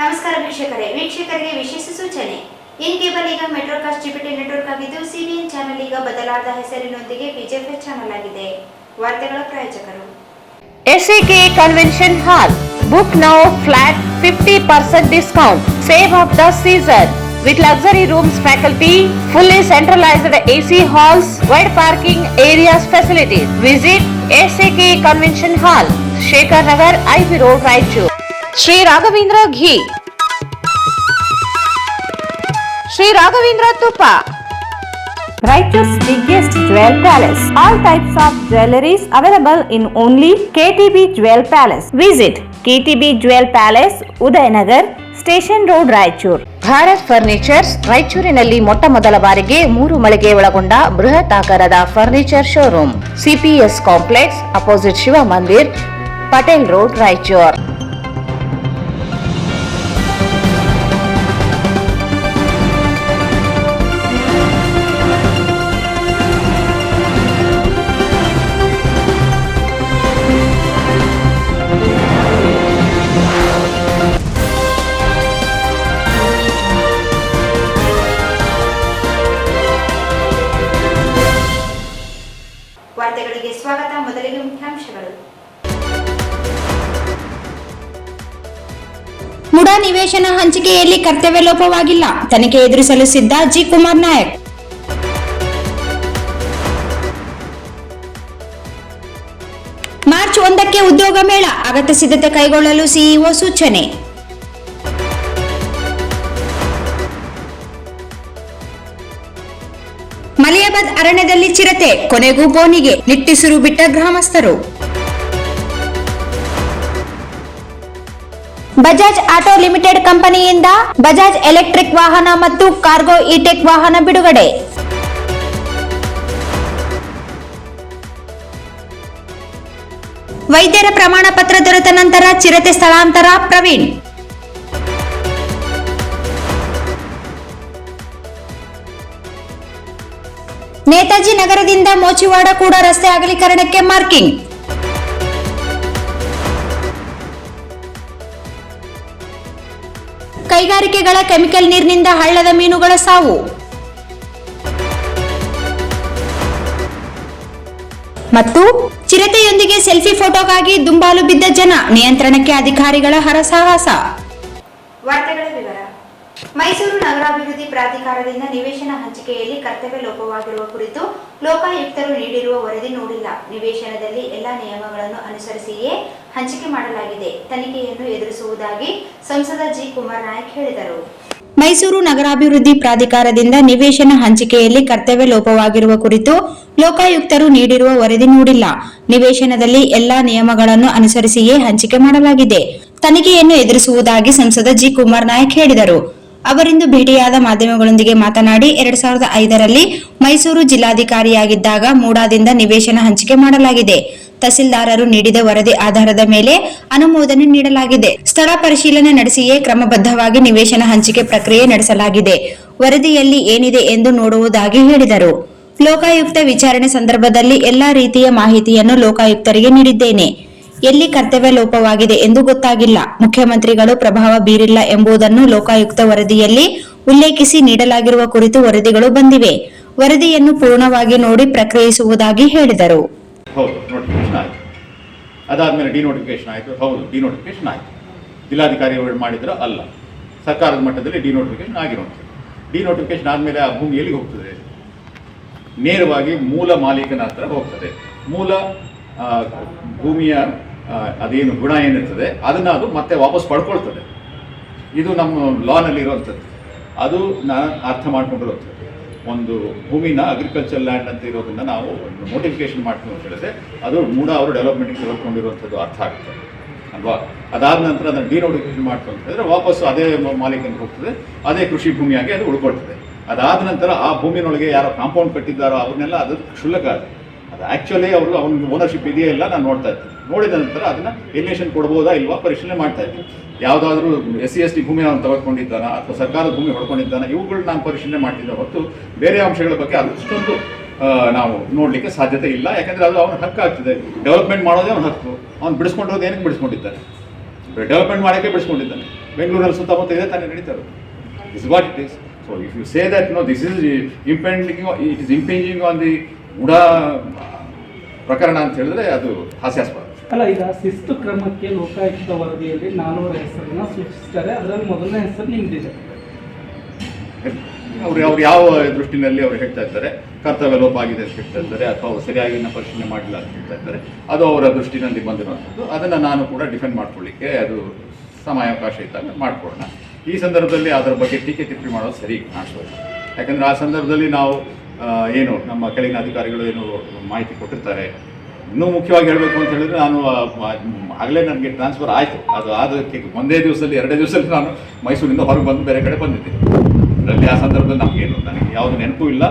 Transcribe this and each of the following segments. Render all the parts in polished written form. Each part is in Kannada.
ನಮಸ್ಕಾರ ವೀಕ್ಷಕರಿಗೆ ವಿಶೇಷ ಸೂಚನೆ. ಇನ್ ಕೇಬಲ್ ಈಗ ಮೆಟ್ರೋಕಾಸ್ಟ್ ಜಿಪಿಟಿ ನೆಟ್ವರ್ಕ್ ಆಗಿದ್ದು ಸಿಬಿಎನ್ ಚಾನೆಲ್ ಈಗ ಬದಲಾದ ಹೆಸರಿನೊಂದಿಗೆ ಬಿಜೆಪಿ ಚಾನೆಲ್ ಆಗಿದೆ. ವಾರ್ತೆಗಳ ಪ್ರಾಯೋಜಕರು SAK Convention Hall. Book now flat 50% discount. Save of the season. With luxury rooms, faculty, fully centralized AC halls, wide parking areas facilities. Visit SAK Convention Hall, Shekhar Nagar, IV Road, Raichur. Sri Raghavendra Ghee, Sri Raghavendra Tuppa, Raichur's biggest jewel palace. All types of jewelries available in only KTB Jewel Palace. Visit KTB Jewel Palace, Udayanagar, Station Road, Raichur. Bharat furnitures ರಾಯಚೂರಿನಲ್ಲಿ ಮೊಟ್ಟ ಮೊದಲ ಬಾರಿಗೆ 3 ಮಳಿಗೆ ಒಳಗೊಂಡ ಬೃಹತ್ ಆಕಾರದ furniture showroom. CPS complex opposite Shiv Mandir, Patel road, Raichur. ವಾರ್ತೆಗಳಿಗೆ ಸ್ವಾಗತ. ಮೊದಲಿಗೆ ಮುಖ್ಯಾಂಶಗಳು. ಮುಡಾ ನಿವೇಶನ ಹಂಚಿಕೆಯಲ್ಲಿ ಕರ್ತವ್ಯ ಲೋಪವಾಗಿಲ್ಲ, ತನಿಖೆ ಎದುರಿಸಲು ಸಿದ್ಧ ಜಿ. ಕುಮಾರ್ ನಾಯಕ್. ಮಾರ್ಚ್ 1ಕ್ಕೆ ಉದ್ಯೋಗ ಮೇಳ, ಅಗತ್ಯ ಸಿದ್ಧತೆ ಕೈಗೊಳ್ಳಲು ಸಿಇಒ ಸೂಚನೆ. ಮಲಿಯಾಬಾದ್ ಅರಣ್ಯದಲ್ಲಿ ಚಿರತೆ, ಕೊನೆಗೂ ಬೋನಿಗೆ ನಿಟ್ಟುಸಿರು ಬಿಟ್ಟ ಗ್ರಾಮಸ್ಥರು. ಬಜಾಜ್ ಆಟೋ ಲಿಮಿಟೆಡ್ ಕಂಪನಿಯಿಂದ ಬಜಾಜ್ ಎಲೆಕ್ಟ್ರಿಕ್ ವಾಹನ ಮತ್ತು ಕಾರ್ಗೋ ಇಟೆಕ್ ವಾಹನ ಬಿಡುಗಡೆ. ವೈದ್ಯರ ಪ್ರಮಾಣ ಪತ್ರ ದೊರೆತ ನಂತರ ಚಿರತೆ ಸ್ಥಳಾಂತರ, ಪ್ರವೀಣ್. ನೇತಾಜಿ ನಗರದಿಂದ ಮೋಚಿವಾಡ ಕೂಡ ರಸ್ತೆ ಅಗಲೀಕರಣಕ್ಕೆ ಮಾರ್ಕಿಂಗ್. ಕೈಗಾರಿಕೆಗಳ ಕೆಮಿಕಲ್ ನೀರಿನಿಂದ ಹಳ್ಳದ ಮೀನುಗಳ ಸಾವು. ಮತ್ತು ಚಿರತೆಯೊಂದಿಗೆ ಸೆಲ್ಫಿ ಫೋಟೋಗಾಗಿ ದುಂಬಾಲು ಬಿದ್ದ ಜನ, ನಿಯಂತ್ರಣಕ್ಕೆ ಅಧಿಕಾರಿಗಳ ಹರಸಾಹಸ. ವಾರ್ತೆಗಳ ವಿವರ. ಮೈಸೂರು ನಗರಾಭಿವೃದ್ಧಿ ಪ್ರಾಧಿಕಾರದಿಂದ ನಿವೇಶನ ಹಂಚಿಕೆಯಲ್ಲಿ ಕರ್ತವ್ಯ ಲೋಪವಾಗಿರುವ ಕುರಿತು ಲೋಕಾಯುಕ್ತರು ನೀಡಿರುವ ವರದಿ ನೋಡಿಲ್ಲ. ನಿವೇಶನದಲ್ಲಿ ಎಲ್ಲಾ ನಿಯಮಗಳನ್ನು ಅನುಸರಿಸಿಯೇ ಹಂಚಿಕೆ ಮಾಡಲಾಗಿದೆ. ತನಿಖೆಯನ್ನು ಎದುರಿಸುವುದಾಗಿ ಸಂಸದ ಜಿ. ಕುಮಾರ್ ನಾಯಕ್ ಹೇಳಿದರು. ಮೈಸೂರು ನಗರಾಭಿವೃದ್ಧಿ ಪ್ರಾಧಿಕಾರದಿಂದ ನಿವೇಶನ ಹಂಚಿಕೆಯಲ್ಲಿ ಕರ್ತವ್ಯ ಲೋಪವಾಗಿರುವ ಕುರಿತು ಲೋಕಾಯುಕ್ತರು ನೀಡಿರುವ ವರದಿ ನೋಡಿಲ್ಲ. ನಿವೇಶನದಲ್ಲಿ ಎಲ್ಲಾ ನಿಯಮಗಳನ್ನು ಅನುಸರಿಸಿಯೇ ಹಂಚಿಕೆ ಮಾಡಲಾಗಿದೆ. ತನಿಖೆಯನ್ನು ಎದುರಿಸುವುದಾಗಿ ಸಂಸದ ಜಿ. ಕುಮಾರ್ ನಾಯಕ್ ಹೇಳಿದರು. ಅವರಿಂದು ಭೇಟಿಯಾದ ಮಾಧ್ಯಮಗಳೊಂದಿಗೆ ಮಾತನಾಡಿ 2005ರಲ್ಲಿ ಮೈಸೂರು ಜಿಲ್ಲಾಧಿಕಾರಿಯಾಗಿದ್ದಾಗ ಮೂಡಾದಿಂದ ನಿವೇಶನ ಹಂಚಿಕೆ ಮಾಡಲಾಗಿದೆ. ತಹಸೀಲ್ದಾರರು ನೀಡಿದ ವರದಿ ಆಧಾರದ ಮೇಲೆ ಅನುಮೋದನೆ ನೀಡಲಾಗಿದೆ. ಸ್ಥಳ ಪರಿಶೀಲನೆ ನಡೆಸಿಯೇ ಕ್ರಮಬದ್ಧವಾಗಿ ನಿವೇಶನ ಹಂಚಿಕೆ ಪ್ರಕ್ರಿಯೆ ನಡೆಸಲಾಗಿದೆ. ವರದಿಯಲ್ಲಿ ಏನಿದೆ ಎಂದು ನೋಡುವುದಾಗಿ ಹೇಳಿದರು. ಲೋಕಾಯುಕ್ತ ವಿಚಾರಣೆ ಸಂದರ್ಭದಲ್ಲಿ ಎಲ್ಲಾ ರೀತಿಯ ಮಾಹಿತಿಯನ್ನು ಲೋಕಾಯುಕ್ತರಿಗೆ ನೀಡಿದ್ದೇನೆ. ಎಲ್ಲಿ ಕರ್ತವ್ಯ ಲೋಪವಾಗಿದೆ ಎಂದು ಗೊತ್ತಾಗಿಲ್ಲ. ಮುಖ್ಯಮಂತ್ರಿಗಳು ಪ್ರಭಾವ ಬೀರಿಲ್ಲ ಎಂಬುದನ್ನು ಲೋಕಾಯುಕ್ತ ವರದಿಯಲ್ಲಿ ಉಲ್ಲೇಖಿಸಿ ನೀಡಲಾಗಿರುವ ಕುರಿತು ವರದಿಗಳು ಬಂದಿವೆ. ವರದಿಯನ್ನು ಪೂರ್ಣವಾಗಿ ನೋಡಿ ಪ್ರಕ್ರಿಯಿಸುವುದಾಗಿ ಹೇಳಿದರು. ಅದಾದ್ಮೇಲೆ ಡಿನೋಟಿಫಿಕೇಶನ್ ಆಯಿತು. ಹೌದು, ಡಿನೋಟಿಫಿಕೇಶನ್ ಆಯಿತು. ಜಿಲ್ಲಾಧಿಕಾರಿಗಳು ಮಾಡಿದ್ರು ಅಲ್ಲ, ಸರ್ಕಾರದ ಮಟ್ಟದಲ್ಲಿ ಡಿನೋಟಿಫಿಕೇಶನ್ ಆಗಿರುವಂಥದ್ದು. ಡಿನೋಟಿಫಿಕೇಶನ್ ಆದಮೇಲೆ ಆ ಭೂಮಿ ಎಲ್ಲಿಗೆ ಹೋಗ್ತದೆ? ನೇರವಾಗಿ ಮೂಲ ಮಾಲೀಕನ ಹತ್ರ ಹೋಗ್ತದೆ. ಮೂಲ ಭೂಮಿಯ ಅದೇನು ಗುಣ ಏನಿರ್ತದೆ ಅದನ್ನು ಅದು ಮತ್ತೆ ವಾಪಸ್ ಪಡ್ಕೊಳ್ತದೆ. ಇದು ನಮ್ಮ ಲಾನಲ್ಲಿ ಇರುವಂಥದ್ದು. ಅದು ನಾನು ಅರ್ಥ ಮಾಡ್ಕೊಂಡಿರುವಂಥದ್ದು. ಒಂದು ಭೂಮಿನ ಅಗ್ರಿಕಲ್ಚರ್ ಲ್ಯಾಂಡ್ ಅಂತ ಇರೋದನ್ನ ನಾವು ನೋಟಿಫಿಕೇಶನ್ ಮಾಡ್ತೀವಿ ಅಂತ ಹೇಳಿದ್ರೆ ಅದು ಮೂಡ ಅವರು ಡೆವಲಪ್ಮೆಂಟ್ಗೆ ತೆಗೆದುಕೊಂಡಿರುವಂಥದ್ದು ಅರ್ಥ ಆಗ್ತದೆ ಅಲ್ವಾ? ಅದಾದ ನಂತರ ಅದನ್ನು ಡಿನೋಟಿಫಿಕೇಶನ್ ಮಾಡ್ತು ಅಂತ ಹೇಳಿದ್ರೆ ವಾಪಸ್ಸು ಅದೇ ಮಾಲೀಕನಿಗೆ ಹೋಗ್ತದೆ, ಅದೇ ಕೃಷಿ ಭೂಮಿಯಾಗಿ ಅದು ಉಳ್ಕೊಳ್ತದೆ. ಅದಾದ ನಂತರ ಆ ಭೂಮಿನೊಳಗೆ ಯಾರೋ ಕಾಂಪೌಂಡ್ ಕಟ್ಟಿದ್ದಾರೋ ಅವ್ರನ್ನೆಲ್ಲ ಅದು ಕ್ಷುಲ್ಲಕ ಅದು ಆ್ಯಕ್ಚುಲಿ ಅವರು ಅವ್ನಿಗೆ ಓನರ್ಶಿಪ್ ಇದೆಯೇ ಇಲ್ಲ ನಾನು ನೋಡ್ತಾ ಇರ್ತೀನಿ. ನೋಡಿದ ನಂತರ ಅದನ್ನು ಎಲಿನೇಷನ್ ಕೊಡ್ಬೋದಾ ಇಲ್ವಾ ಪರಿಶೀಲನೆ ಮಾಡ್ತಾ ಇದ್ದೀನಿ. ಯಾವುದಾದ್ರೂ SC/ST ಭೂಮಿ ಅವನು ತೆಗೆದುಕೊಂಡಿದ್ದಾನ ಅಥವಾ ಸರ್ಕಾರದ ಭೂಮಿ ಹೊಡ್ಕೊಂಡಿದ್ದಾನ ಇವುಗಳು ನಾನು ಪರಿಶೀಲನೆ ಮಾಡ್ತಿದ್ದೆ ಹೊರತು ಬೇರೆ ಅಂಶಗಳ ಬಗ್ಗೆ ಅದಷ್ಟೊಂದು ನಾವು ನೋಡಲಿಕ್ಕೆ ಸಾಧ್ಯತೆ ಇಲ್ಲ. ಯಾಕಂದರೆ ಅದು ಅವನ ಹಕ್ಕು ಆಗ್ತದೆ. ಡೆವಲಪ್ಮೆಂಟ್ ಮಾಡೋದೇ ಅವನ ಹಕ್ಕು. ಅವ್ನು ಬಿಡಿಸ್ಕೊಂಡಿರೋದು ಏನಕ್ಕೆ ಬಿಡಿಸ್ಕೊಂಡಿದ್ದಾನೆ? ಡೆವಲಪ್ಮೆಂಟ್ ಮಾಡೋಕ್ಕೆ ಬಿಡಿಸ್ಕೊಂಡಿದ್ದಾನೆ. ಬೆಂಗಳೂರಲ್ಲಿ ಸುತ್ತಮುತ್ತ ಇದೆ ತಾನೇ ನಡೀತಾರೆ. This what it is. So if you say that no this is impinging on the ಉಡಾ ಪ್ರಕರಣ ಅಂತ ಹೇಳಿದ್ರೆ ಅದು ಹಾಸ್ಯಾಸ್ಪದ. ಅಲ್ಲ, ಈಗ ಶಿಸ್ತು ಕ್ರಮಕ್ಕೆ ಲೋಕಾಯುಕ್ತ ವರದಿಯಲ್ಲಿ 4 ಹೆಸರನ್ನ ಸೂಚಿಸ್ತಾರೆ. ಅದರಲ್ಲಿ ಮೊದಲನೇ ಹೆಸರು ನಿಮ್ದಿದೆ. ಅವ್ರು ಯಾವ ದೃಷ್ಟಿನಲ್ಲಿ ಅವ್ರು ಹೇಳ್ತಾ ಇದ್ದಾರೆ, ಕರ್ತವ್ಯ ಲೋಪ ಆಗಿದೆ ಅಂತ ಹೇಳ್ತಾ ಇದ್ದಾರೆ, ಅಥವಾ ಅವ್ರು ಸರಿಯಾಗಿ ಪರಿಶೀಲನೆ ಮಾಡಿಲ್ಲ ಅಂತ ಹೇಳ್ತಾ ಇದ್ದಾರೆ. ಅದು ಅವರ ದೃಷ್ಟಿನಲ್ಲಿ ಬಂದಿರುವಂಥದ್ದು. ಅದನ್ನು ನಾನು ಕೂಡ ಡಿಫೆಂಡ್ ಮಾಡ್ಕೊಳ್ಳಿಕ್ಕೆ ಅದು ಸಮಯಾವಕಾಶ ಇದ್ದಾಗ ಮಾಡಿಕೊಡೋಣ. ಈ ಸಂದರ್ಭದಲ್ಲಿ ಅದರ ಬಗ್ಗೆ ಟೀಕೆ ಟಿಪ್ಪಣಿ ಮಾಡೋದು ಸರಿ ಕಾಣಿಸೋದು. ಯಾಕಂದರೆ ಆ ಸಂದರ್ಭದಲ್ಲಿ ನಾವು ಏನು ನಮ್ಮ ಕೆಳಗಿನ ಅಧಿಕಾರಿಗಳು ಏನು ಮಾಹಿತಿ ಕೊಟ್ಟಿರ್ತಾರೆ. ಇನ್ನೂ ಮುಖ್ಯವಾಗಿ ಹೇಳಬೇಕು ಅಂತ ಹೇಳಿದ್ರೆ, ನಾನು ಆಗಲೇ ನನಗೆ ಟ್ರಾನ್ಸ್ಫರ್ ಆಯಿತು. ಅದು ಆದಕ್ಕೆ ಒಂದೇ ದಿವಸದಲ್ಲಿ 2 ದಿವಸದಲ್ಲಿ ನಾನು ಮೈಸೂರಿಂದ ಹೊರಗೆ ಬಂದು ಬೇರೆ ಕಡೆ ಬಂದಿದ್ದೆ. ಅದರಲ್ಲಿ ಆ ಸಂದರ್ಭದಲ್ಲಿ ನನಗೆ ಯಾವುದು ನೆನಪು ಇಲ್ಲ.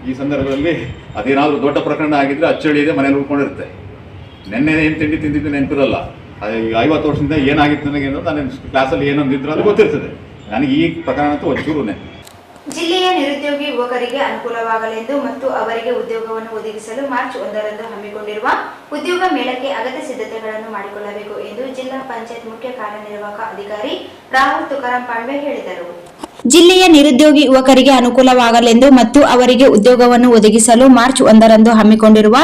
ಈ ಸಂದರ್ಭದಲ್ಲಿ ಅದೇನಾದರೂ ದೊಡ್ಡ ಪ್ರಕರಣ ಆಗಿದ್ದರೆ ಅಚ್ಚಳಿ ಇದೆ, ಮನೇಲಿ ಉಳ್ಕೊಂಡಿರುತ್ತೆ. ನೆನ್ನೆ ಏನು ತಿಂಡಿ ತಿಂದಿದ್ದು ನೆನಪಿರಲ್ಲ. ಈಗ 50 ವರ್ಷದಿಂದ ಏನಾಗಿತ್ತು ನನಗೆ ಅನ್ನೋದು ನಾನು ಕ್ಲಾಸಲ್ಲಿ ಏನೊಂದಿದ್ರು ಅದು ಗೊತ್ತಿರ್ತದೆ. ನನಗೆ ಈ ಪ್ರಕರಣ ಅಂತೂ ಒಂಚೂರು ನೆನಪು. ಜಿಲ್ಲೆಯ ನಿರುದ್ಯೋಗಿ ಯುವಕರಿಗೆ ಅನುಕೂಲವಾಗಲೆಂದು ಮತ್ತು ಅವರಿಗೆ ಉದ್ಯೋಗವನ್ನು ಒದಗಿಸಲು ಮಾರ್ಚ್ 1ರಂದು ಹಮ್ಮಿಕೊಂಡಿರುವ ಉದ್ಯೋಗ ಮೇಳಕ್ಕೆ ಅಗತ್ಯ ಸಿದ್ಧತೆಗಳನ್ನು ಮಾಡಿಕೊಳ್ಳಬೇಕು ಎಂದು ಜಿಲ್ಲಾ ಪಂಚಾಯತ್ ಮುಖ್ಯ ಕಾರ್ಯನಿರ್ವಾಹಕ ಅಧಿಕಾರಿ ರಾಹುಲ್ ತುಕಾರಾಂ ಪಾಂಡ್ವೆ ಹೇಳಿದರು. ಜಿಲ್ಲೆಯ ನಿರುದ್ಯೋಗಿ ಯುವಕರಿಗೆ ಅನುಕೂಲವಾಗಲೆಂದು ಮತ್ತು ಅವರಿಗೆ ಉದ್ಯೋಗವನ್ನು ಒದಗಿಸಲು ಮಾರ್ಚ್ 1ರಂದು ಹಮ್ಮಿಕೊಂಡಿರುವ